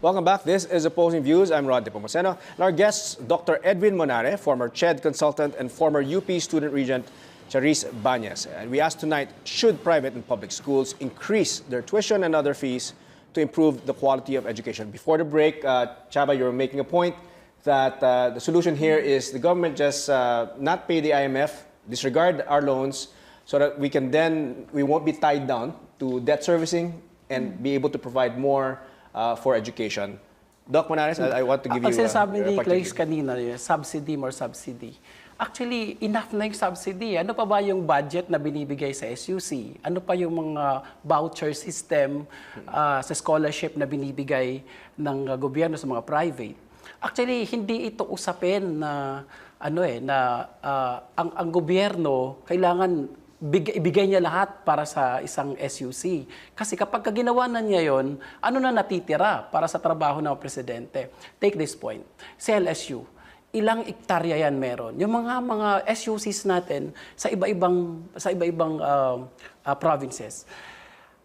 Welcome back. This is Opposing Views. I'm Nepomuceno. And our guests, Dr. Edwin Monare, former CHED consultant and former UP student regent Charis Banyas. And we asked tonight, should private and public schools increase their tuition and other fees to improve the quality of education? Before the break, Chaba, you were making a point that the solution here is the government just not pay the IMF, disregard our loans, so that we won't be tied down to debt servicing and be able to provide more for education. Doc Monares, I want to give you Ang sinasabi ni Clarice kanina, subsidy, more subsidy. Actually, enough na yung subsidy. Ano pa ba yung budget na binibigay sa SUC? Ano pa yung mga voucher system sa scholarship na binibigay ng gobyerno sa mga private? Actually, hindi ito usapin na ang gobyerno kailangan ibigay niya lahat para sa isang SUC. Kasi kapag ginawa na niya yon, ano na natitira para sa trabaho ng presidente? Take this point. Sa LSU, ilang ektarya yan meron? Yung mga SUCs natin sa iba-ibang provinces.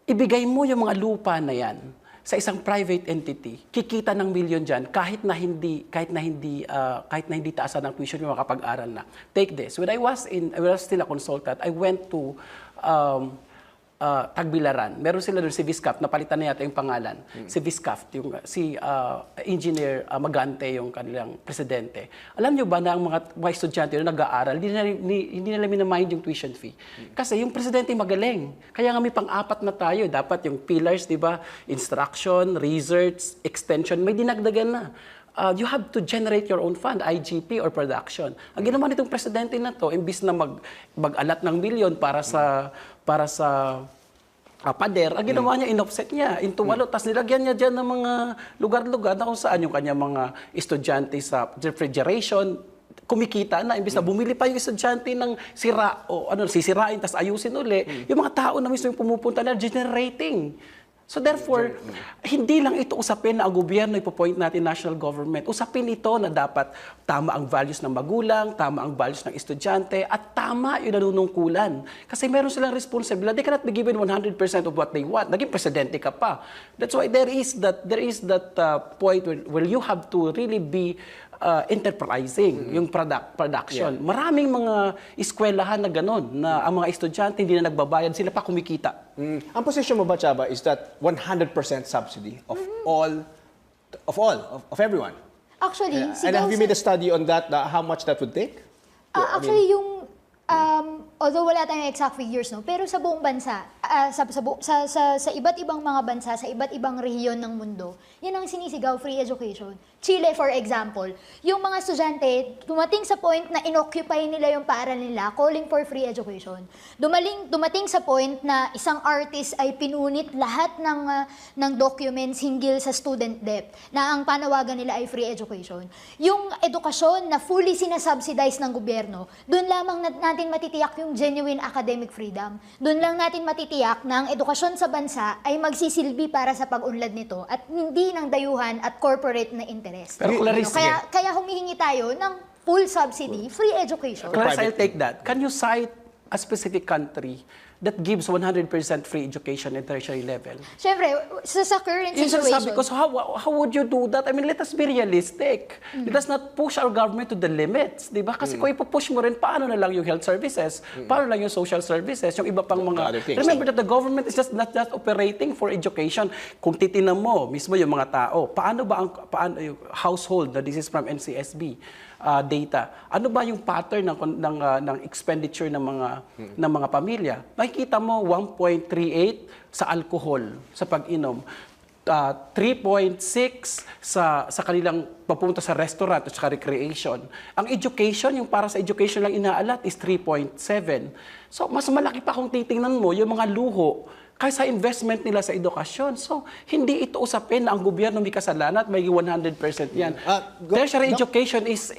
Ibigay mo yung mga lupa na yan sa isang private entity, kikita ng milyon dyan kahit na hindi taasan ng tuition yung makapag-aral na. Take this. When I was still a consultant, I went to Tagbilaran. Meron sila doon si Viscaf, napalitan na yata yung pangalan. Si Viscaf, si Engineer Magante, yung kanilang presidente. Alam nyo ba na ang mga estudyante na nag-aaral, hindi nila minamind yung tuition fee? Kasi yung presidente magaling. Kaya nga may pang-apat na tayo. Dapat yung pillars, di ba? Instruction, research, extension, may dinagdagan na. You have to generate your own fund, IGP or production. Ang ginawa nitong presidente na to, imbis na mag-alat ng milyon para sa pader, ang ginawa niya, in-offset niya into wallet. Tapos nilagyan niya dyan ng mga lugar-lugar na kung saan yung kanya mga estudyante sa refrigeration, kumikita na, imbis na bumili pa yung estudyante ng sira, o sisirain, tapos ayusin uli, yung mga tao na mismo yung pumupunta na generating. So therefore, hindi lang ito usapin na ang gobyerno ipopoint natin national government. Usapin ito na dapat tama ang values ng magulang, tama ang values ng estudyante, at tama yung nanunungkulan. Kasi meron silang responsibility. They cannot be given 100% of what they want. Naging presidente ka pa. That's why there is that point where you have to really be enterprising yung production. Yeah. Maraming mga eskwelahan na gano'n na ang mga estudyante hindi na nagbabayad, sila pa kumikita. Ang position mo ba, Chaba, is that 100% subsidy of everyone? Actually, and have you made a study on that, how much that would take? Actually, although wala tayong exact figures, no, pero sa buong bansa, sa iba't ibang mga bansa, sa iba't ibang rehiyon ng mundo, yan ang sinisigaw, free education. Chile, for example, yung mga estudyante, dumating sa point na inoccupy nila yung paaralan nila, calling for free education. Dumating sa point na isang artist ay pinunit lahat ng documents hinggil sa student debt, na ang panawagan nila ay free education. Yung edukasyon na fully sinasubsidize ng gobyerno, doon lamang natin matitiyak yung genuine academic freedom. Doon lang natin matitiyak na ang edukasyon sa bansa ay magsisilbi para sa pag-unlad nito at hindi ng dayuhan at corporate na interest. Pero Clarice, kaya humihingi tayo ng full subsidy, free education. Clarice, I'll take that. Can you cite a specific country that gives 100% free education at tertiary level? Siyempre, sa current situation. Because how would you do that? I mean, let us be realistic. Let us not push our government to the limits. Diba? Kasi kung ipupush mo rin, paano na lang yung health services? Paano lang yung social services? Yung iba pang mga... Remember that the government is not just operating for education. Kung titinan mo, mismo yung mga tao, paano yung household, this is from NCSB, data. Ano ba yung pattern ng expenditure ng mga pamilya? Makikita mo 1.38 sa alcohol, sa pag-inom. 3.6 sa kanilang papunta sa restaurant at sa recreation. Ang education, yung para sa education lang inaalat is 3.7. So mas malaki pa kung titingnan mo yung mga luho kaysa investment nila sa edukasyon. So, hindi ito usapin na ang gobyerno may kasalanan at may 100% yan. Tertiary education is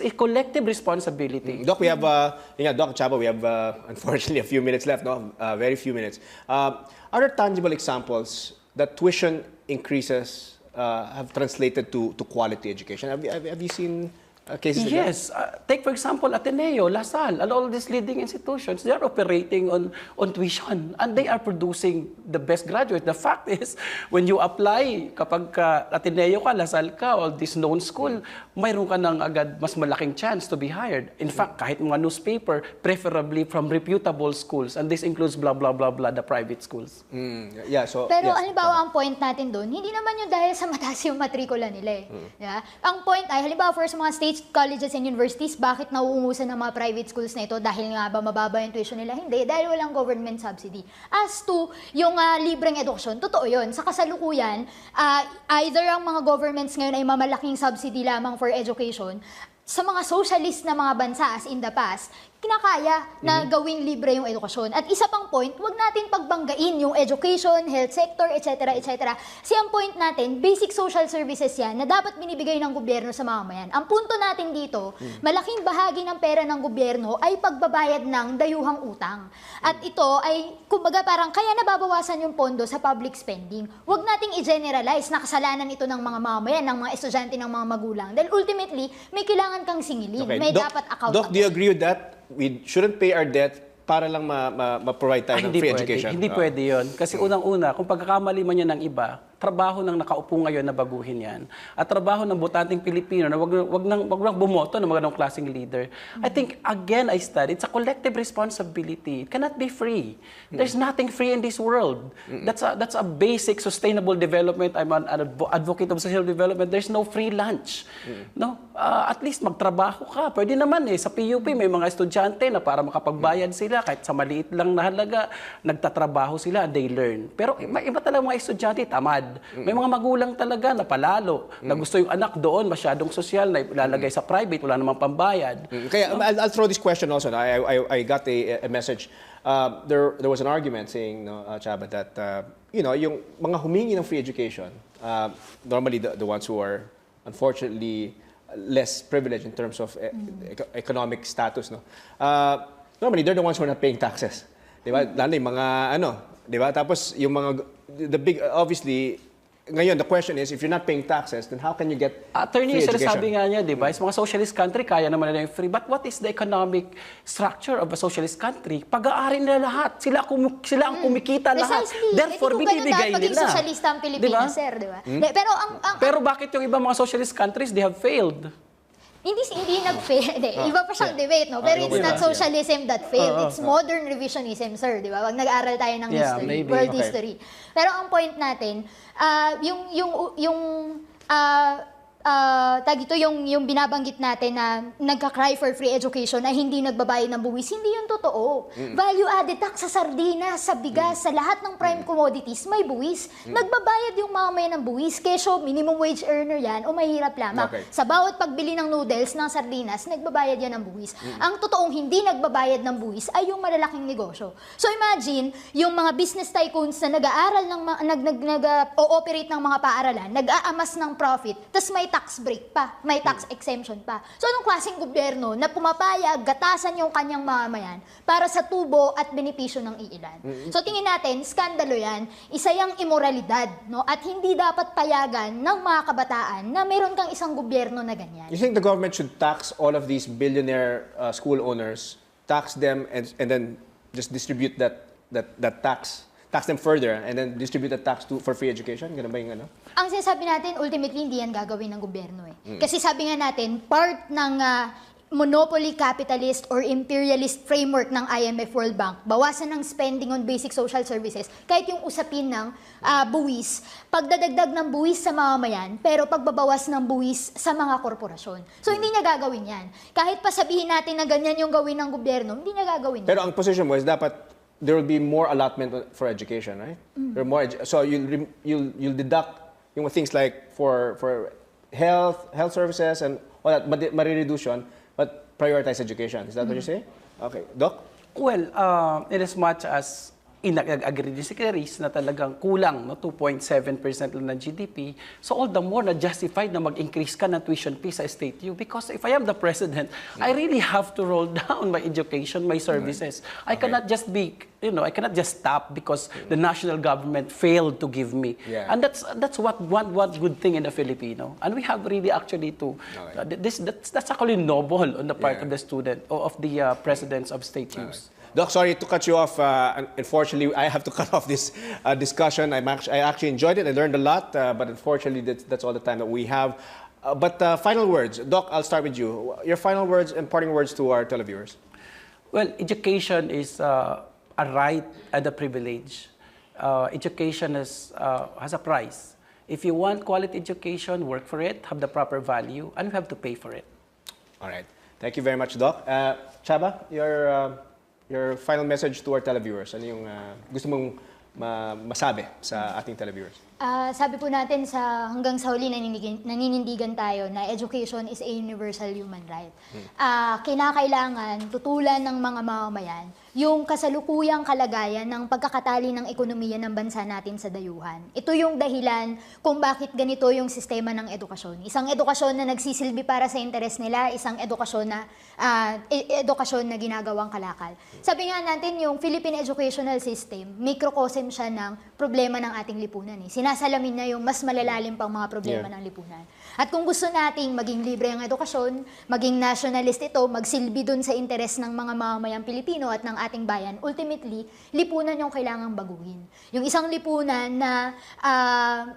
a collective responsibility. Doc, we have, Doc Chaba, we have unfortunately a few minutes left, no? Very few minutes. Are there tangible examples that tuition increases have translated to quality education? Have you seen cases like that? Yes. Take, for example, Ateneo, LaSalle, and all these leading institutions, they are operating on tuition and they are producing the best graduates. The fact is, when you apply, kapag Ateneo ka, LaSalle ka, all this known school, mayroon ka ng agad mas malaking chance to be hired. In fact, kahit mga newspaper, preferably from reputable schools, and this includes blah, blah, blah, blah, the private schools. Yeah, so, Pero yes. halimbawa, ang point natin doon, hindi naman yung dahil sa mataas yung matrikula nila Yeah? Ang point ay, halimbawa for sa mga state colleges and universities, bakit nauungusan ng mga private schools na ito? Dahil nga ba mababa yung tuition nila? Hindi, dahil walang government subsidy. As to yung libreng edukasyon, totoo yun. Sa kasalukuyan, either ang mga governments ngayon ay mamalaking subsidy lamang for education, sa mga socialist na mga bansa as in the past, kinakaya na gawing libre yung edukasyon. At isa pang point, huwag natin pagbanggain yung education, health sector, etc. etc. Kasi ang point natin, basic social services yan na dapat binibigay ng gobyerno sa mamamayan. Ang punto natin dito, malaking bahagi ng pera ng gobyerno ay pagbabayad ng dayuhang utang. At ito ay, kumbaga parang kaya nababawasan yung pondo sa public spending. Huwag nating i-generalize na kasalanan ito ng mga mamamayan, ng mga estudyante, ng mga magulang. Dahil ultimately, may kailangan kang singilin. Okay. May dapat account. Doc, do you agree with that? We shouldn't pay our debt para lang ma-provide tayo ng free education. Hindi pwede yun. Kasi unang-una, kung pagkakamali man yan ng iba, trabaho ng nakaupo ngayon na baguhin yan. At trabaho ng botanteng Pilipino na wag nang bumoto ng mga ganong klaseng leader. I think, again, I studied, it's a collective responsibility. It cannot be free. There's nothing free in this world. That's a basic sustainable development. I'm an advocate of social development. There's no free lunch. No? At least magtrabaho ka. Pwede naman sa PUP may mga estudyante na para makapagbayad sila kahit sa maliit lang na halaga, nagtatrabaho sila and they learn. Pero iba talaga mga estudyante, tamad. May mga magulang talaga na palalo, na gusto yung anak doon, masyadong sosyal, na ilalagay sa private, wala namang pambayad. Kaya I'll throw this question also. I got a message. There was an argument saying, Chaba, that yung mga humingi ng free education, normally the ones who are unfortunately less privileged in terms of economic status, normally they're the ones who are not paying taxes. Diba? Lalo yung mga diba? Tapos yung mga obviously ngayon the question is, if you're not paying taxes, then how can you get Attorney, free education? sabi nga niya, di ba? Sa mga socialist country, kaya naman nila yung free. But what is the economic structure of a socialist country? Pag-aari nila lahat. Sila ang kumikita lahat. Therefore, binibigay nila. Maging socialista ang Pilipinas, sir, di ba? Pero bakit yung iba mga socialist countries, they have failed? Hindi nag-fail. Iba pa siyang debate, no? Pero it's not socialism that failed. It's modern revisionism, sir, di ba? Wag nag-aral tayo ng history, world history. Pero ang point natin, yung binabanggit natin na nagka-cry for free education na hindi nagbabayad ng buwis, hindi yun totoo. Value-added tax sa sardinas, sa bigas, sa lahat ng prime commodities, may buwis. Nagbabayad yung mamamayan ng buwis, kesyo minimum wage earner yan o mahirap lamang. Sa bawat pagbili ng noodles, ng sardinas, nagbabayad yan ng buwis. Ang totoong hindi nagbabayad ng buwis ay yung malalaking negosyo. So imagine, yung mga business tycoons na nag-aaral nag-ooperate ng mga paaralan, nag-aamas ng profit, tas may tax break pa, may tax exemption pa. So anong klaseng gobyerno na pumapayag, gatasan yung kanyang mamamayan para sa tubo at benepisyo ng iilan? So tingin natin, skandalo yan, isa yung immoralidad, no? At hindi dapat payagan ng mga kabataan na meron kang isang gobyerno na ganyan. You think the government should tax all of these billionaire school owners, tax them and then just distribute that tax them further and then distribute the tax for free education? Ganun ba yung ano? Ang sinasabi natin, ultimately, hindi yan gagawin ng gobyerno Kasi sabi nga natin, part ng monopoly capitalist or imperialist framework ng IMF World Bank, bawasan ng spending on basic social services, kahit yung usapin ng buwis, pagdadagdag ng buwis sa mamamayan, pero pagbabawas ng buwis sa mga korporasyon. So hindi niya gagawin yan. Kahit pa sabihin natin na ganyan yung gawin ng gobyerno, hindi niya gagawin yan. Pero ang position mo is dapat there will be more allotment for education, right? There more so you'll deduct yung things like for health services and all that, marireduce yun, but prioritize education. Is that what you say? Okay. Doc? Well, in as much as agree din si Clarice na talagang kulang, no? 2.7% lang ng GDP. So all the more na justified na mag-increase ka ng tuition fee sa State U. Because if I am the president, I really have to roll down my education, my services. I cannot just be, I cannot just stop because the national government failed to give me. And that's one good thing in the Filipino. And we have really actually to, that's actually noble on the part of the student, of the presidents of State U's. Doc, sorry to cut you off. Unfortunately, I have to cut off this discussion. I actually enjoyed it. I learned a lot, but unfortunately, that's all the time that we have. But final words. Doc, I'll start with you. Your final words and parting words to our televiewers. Well, education is a right and a privilege. Education has a price. If you want quality education, work for it, have the proper value, and you have to pay for it. All right. Thank you very much, Doc. Chaba, your final message to our televiewers. Ano yung gusto mong masabi sa ating televiewers? Sabi po natin hanggang sa huli naninindigan tayo na education is a universal human right. Kinakailangan tutulan ng mga mamamayan yung kasalukuyang kalagayan ng pagkakatali ng ekonomiya ng bansa natin sa dayuhan. Ito yung dahilan kung bakit ganito yung sistema ng edukasyon. Isang edukasyon na nagsisilbi para sa interes nila, isang edukasyon na ginagawang kalakal. Sabi nga natin, yung Philippine educational system, microcosm siya ng problema ng ating lipunan. Sinasalamin na yung mas malalalim pang mga problema ng lipunan. At kung gusto nating maging libre ang edukasyon, maging nationalist ito, magsilbi dun sa interes ng mga mamamayang Pilipino at ng ating bayan, ultimately, lipunan yung kailangang baguhin. Yung isang lipunan na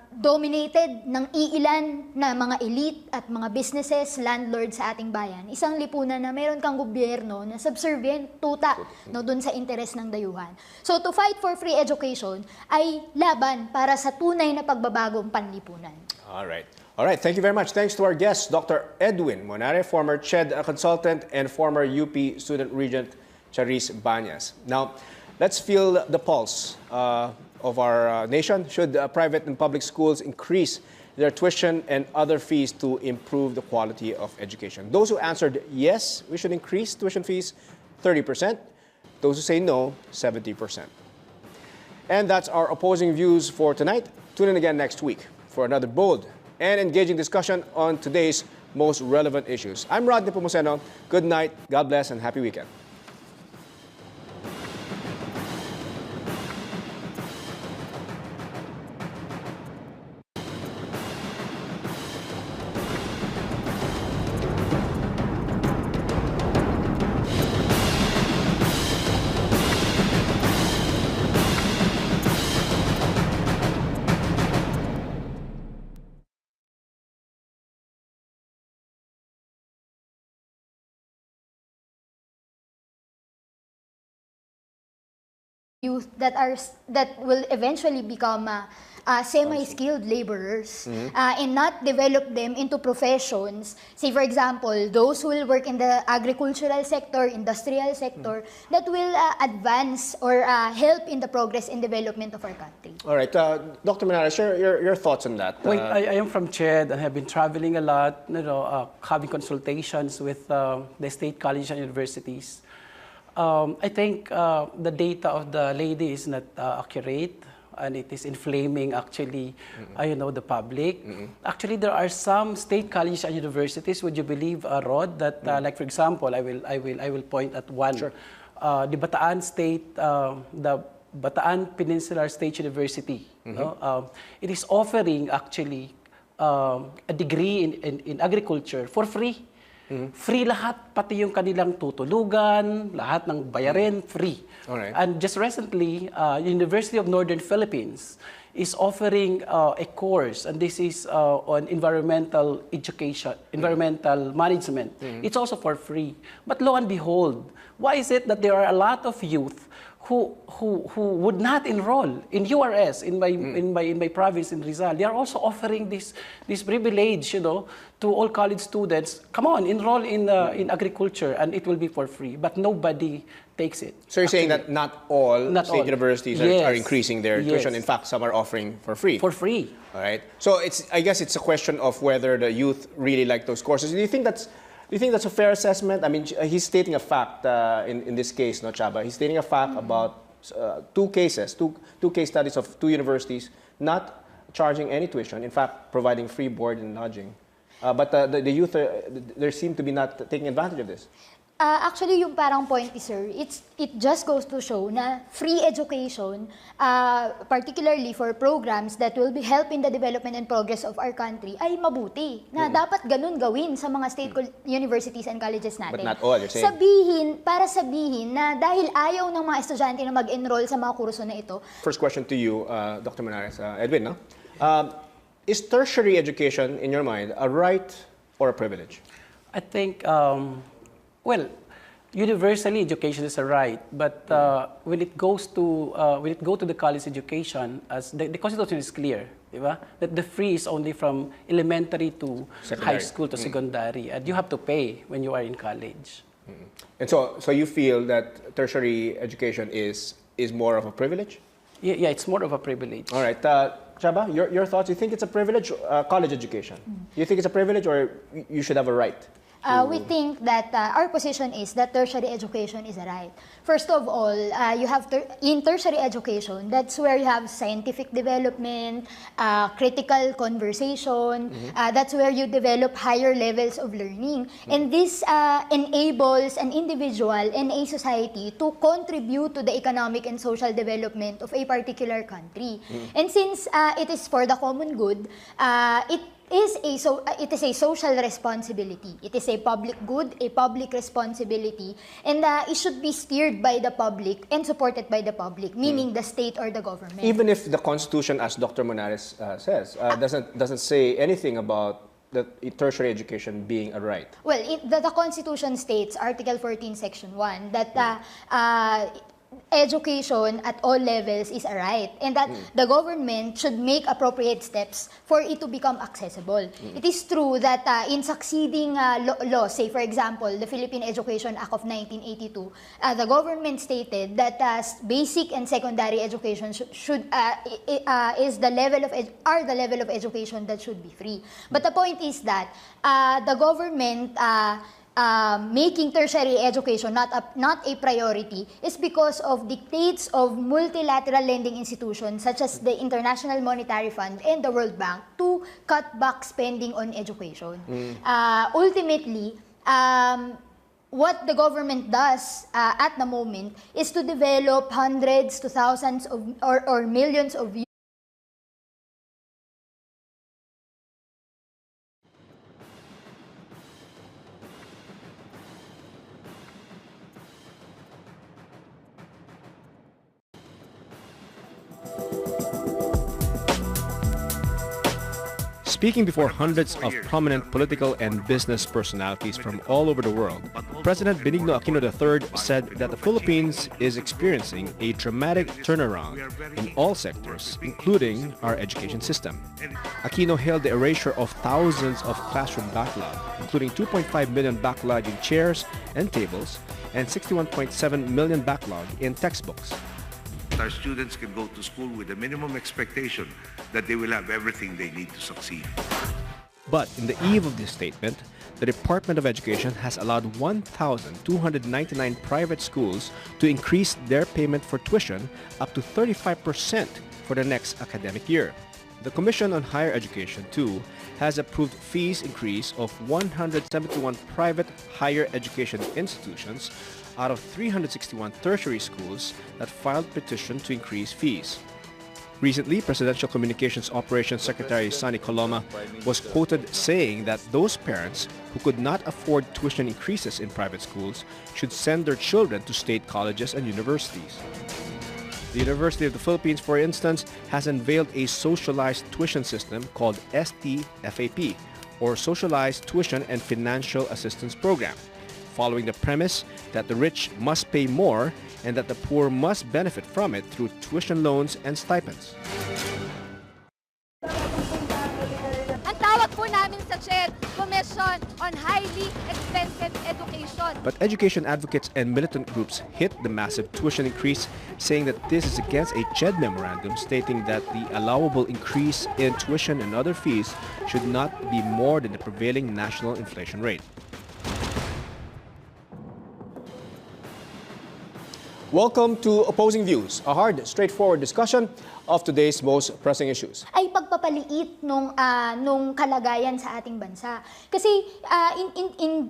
dominated ng iilan na mga elite at mga businesses, landlords sa ating bayan. Isang lipunan na meron kang gobyerno na subservient, tuta, dun sa interes ng dayuhan. So to fight for free education ay laban para sa tunay na pagbabagong panlipunan. All right, thank you very much. Thanks to our guest, Dr. Edwin Monare, former CHED consultant and former UP student regent Charis Banyas. Now, let's feel the pulse of our nation. Should private and public schools increase their tuition and other fees to improve the quality of education? Those who answered yes, we should increase tuition fees, 30%. Those who say no, 70%. And that's our opposing views for tonight. Tune in again next week for another bold and engaging discussion on today's most relevant issues. I'm Nepomuceno. Good night, God bless, and happy weekend. Youth that will eventually become semi-skilled laborers and not develop them into professions. Say, for example, those who will work in the agricultural sector, industrial sector, that will advance or help in the progress and development of our country. All right, Dr. Manara, share your thoughts on that. Well, I am from CHED and have been traveling a lot, having consultations with the state colleges and universities. I think the data of the lady is not accurate, and it is inflaming actually, the public. Actually, there are some state colleges and universities. Would you believe, Rod, that like for example, I will point at one. Sure. The Bataan State, the Bataan Peninsular State University. It is offering actually a degree in agriculture for free. Free lahat, pati yung kanilang tutulugan, lahat ng bayarin, free. Alright. And just recently, University of Northern Philippines is offering a course, and this is on environmental education, environmental management. It's also for free. But lo and behold, why is it that there are a lot of youth who would not enroll in URS in my province in Rizal? They are also offering this privilege, to all college students. Come on, enroll in agriculture, and it will be for free. But nobody takes it. So you're saying that not all state universities are increasing their tuition. In fact, some are offering for free. For free. All right. So I guess it's a question of whether the youth really like those courses. Do you think that's a fair assessment? I mean, he's stating a fact in this case, no, Chaba? He's stating a fact about two case studies of two universities not charging any tuition, in fact, providing free board and lodging. But the youth, they seem to be not taking advantage of this. Actually, yung parang point is, sir, it just goes to show na free education, particularly for programs that will be help in the development and progress of our country, ay mabuti. Na dapat ganun gawin sa mga state universities and colleges natin. But not all, you're saying. Para sabihin na dahil ayaw ng mga estudyante na mag-enroll sa mga kurso na ito. First question to you, Dr. Manares. Edwin, no? Is tertiary education, in your mind, a right or a privilege? I think, well, universally education is a right, but when it go to the college education, as the Constitution is clear, diba? That the free is only from elementary to high school to secondary, and you have to pay when you are in college. And so you feel that tertiary education is more of a privilege? Yeah, it's more of a privilege. All right. Chaba, your thoughts? You think it's a privilege, college education? You think it's a privilege or you should have a right? We think that our position is that tertiary education is a right. First of all, you have in tertiary education, that's where you have scientific development, critical conversation, that's where you develop higher levels of learning. And this enables an individual and a society to contribute to the economic and social development of a particular country. And since it is for the common good, it is a social responsibility. It is a public good, a public responsibility, and it should be steered by the public and supported by the public, meaning the state or the government. Even if the Constitution, as Dr. Monares says, doesn't say anything about the tertiary education being a right. Well, the Constitution states, Article 14, Section 1, that education at all levels is a right, and that the government should make appropriate steps for it to become accessible. It is true that in succeeding laws, say for example, the Philippine Education Act of 1982, the government stated that basic and secondary education are the level of education that should be free. But the point is that the government making tertiary education not a priority is because of dictates of multilateral lending institutions such as the International Monetary Fund and the World Bank to cut back spending on education. Ultimately, what the government does at the moment is to develop hundreds to thousands of or millions of Speaking before hundreds of prominent political and business personalities from all over the world, President Benigno Aquino III said that the Philippines is experiencing a dramatic turnaround in all sectors, including our education system. Aquino hailed the erasure of thousands of classroom backlog, including 2.5 million backlog in chairs and tables and 61.7 million backlog in textbooks. Our students can go to school with a minimum expectation that they will have everything they need to succeed. But in the eve of this statement, the Department of Education has allowed 1,299 private schools to increase their payment for tuition up to 35% for the next academic year. The Commission on Higher Education, too, has approved fees increase of 171 private higher education institutions out of 361 tertiary schools that filed petition to increase fees. Recently, Presidential Communications Operations Secretary Sonny Coloma was quoted saying that those parents who could not afford tuition increases in private schools should send their children to state colleges and universities. The University of the Philippines, for instance, has unveiled a socialized tuition system called STFAP, or Socialized Tuition and Financial Assistance Program, following the premise that the rich must pay more and that the poor must benefit from it through tuition loans and stipends. Ang tawag po namin sa CHED, Commission on Highly Expensive Education. But education advocates and militant groups hit the massive tuition increase, saying that this is against a CHED memorandum stating that the allowable increase in tuition and other fees should not be more than the prevailing national inflation rate. Welcome to Opposing Views, a hard, straightforward discussion of today's most pressing issues. Ay pagpapaliit nung kalagayan sa ating bansa. Kasi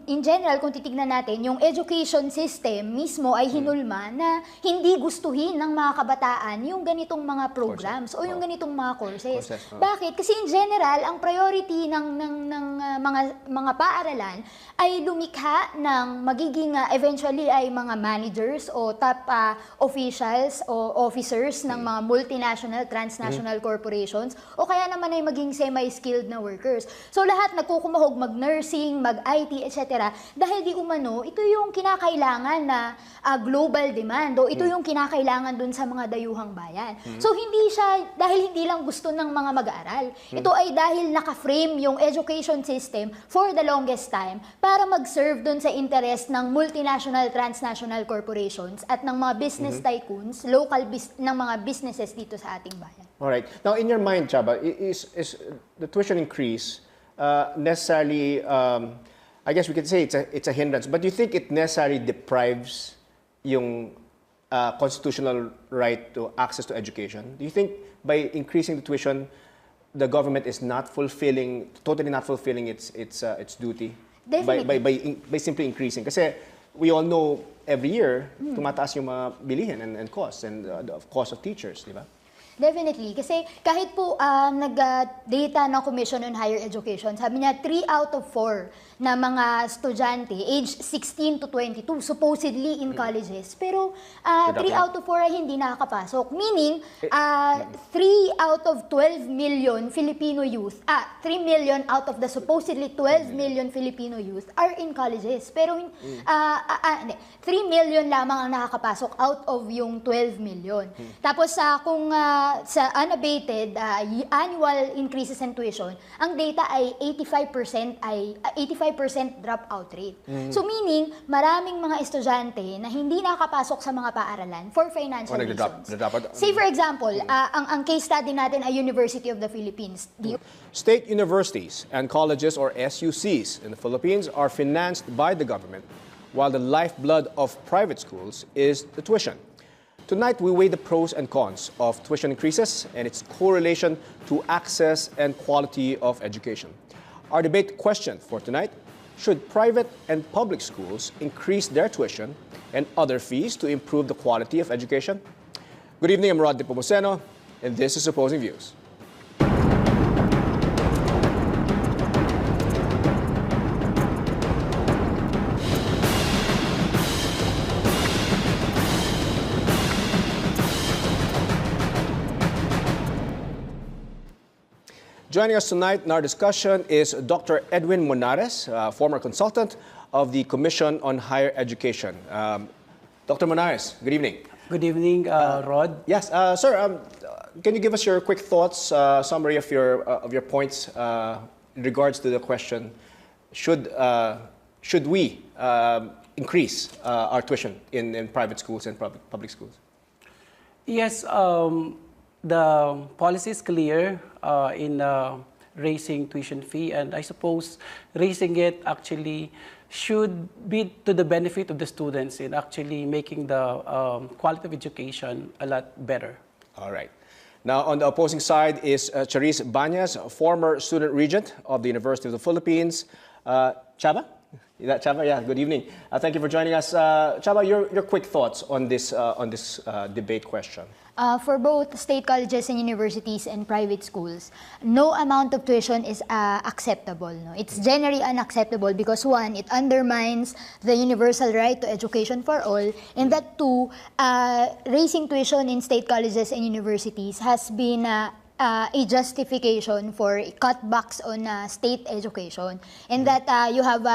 in general, kung titignan natin, yung education system mismo ay hinulma na hindi gustuhin ng mga kabataan yung ganitong mga programs o yung ganitong mga courses. Bakit? Kasi in general, ang priority ng mga paaralan ay lumikha ng magiging eventually ay mga managers o top officials o officers ng mga multinational, transnational corporations o kaya naman ay maging semi-skilled na workers. So lahat nagkukumahog mag-nursing, mag-IT, etc. Dahil di umano, ito yung kinakailangan na global demand o ito yung kinakailangan dun sa mga dayuhang bayan. So hindi siya dahil hindi lang gusto ng mga mag-aaral. Ito ay dahil naka-frame yung education system for the longest time para mag-serve dun sa interest ng multinational, transnational corporations at ng mga business tycoons, ng mga businesses dito sa ating bayan. All right. Now, in your mind, Chaba, is the tuition increase necessarily, I guess we could say it's a hindrance, but do you think it necessarily deprives yung constitutional right to access to education? Do you think by increasing the tuition, the government is totally not fulfilling its duty? Definitely. By simply increasing? Kasi we all know every year, tumataas yung mga bilihin and costs and the cost of teachers, di ba? Definitely. Kasi kahit po nag-data ng Commission on Higher Education, sabi niya 3 out of 4 na mga estudyante, age 16 to 22, supposedly in colleges. Pero 3 out of 4 ay hindi nakakapasok. Meaning, 3 out of 12 million Filipino youth, 3 million out of the supposedly 12 million Filipino youth are in colleges. Pero 3 million lamang ang nakakapasok out of yung 12 million. Tapos kung sa unabated annual increases in tuition, ang data ay 85% dropout rate. So meaning, maraming mga estudyante na hindi nakapasok sa mga paaralan for financial reasons. Say for example, ang case study natin ay University of the Philippines. State universities and colleges or SUCs in the Philippines are financed by the government, while the lifeblood of private schools is the tuition. Tonight, we weigh the pros and cons of tuition increases and its correlation to access and quality of education. Our debate question for tonight: should private and public schools increase their tuition and other fees to improve the quality of education? Good evening, I'm Nepomuceno, and this is Opposing Views. Joining us tonight in our discussion is Dr. Edwin Monares, former consultant of the Commission on Higher Education. Dr. Monares, good evening. Good evening, Rod. Yes, sir. Can you give us your quick thoughts, summary of your points in regards to the question: should we increase our tuition in private schools and public schools? Yes. The policy is clear in raising tuition fee, and I suppose raising it actually should be to the benefit of the students in actually making the quality of education a lot better. All right. Now, on the opposing side is Charis Banyas, former student regent of the University of the Philippines. Chaba? Chaba, yeah, good evening. Thank you for joining us. Chaba, your quick thoughts on this debate question. For both state colleges and universities and private schools, no amount of tuition is acceptable. No? It's generally unacceptable because one, it undermines the universal right to education for all, and that two, raising tuition in state colleges and universities has been a justification for cutbacks on state education, and that you have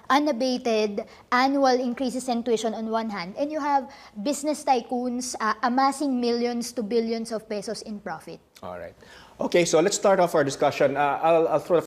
unabated annual increases in tuition on one hand, and you have business tycoons amassing millions to billions of pesos in profit. All right. Okay, so let's start off our discussion. I'll throw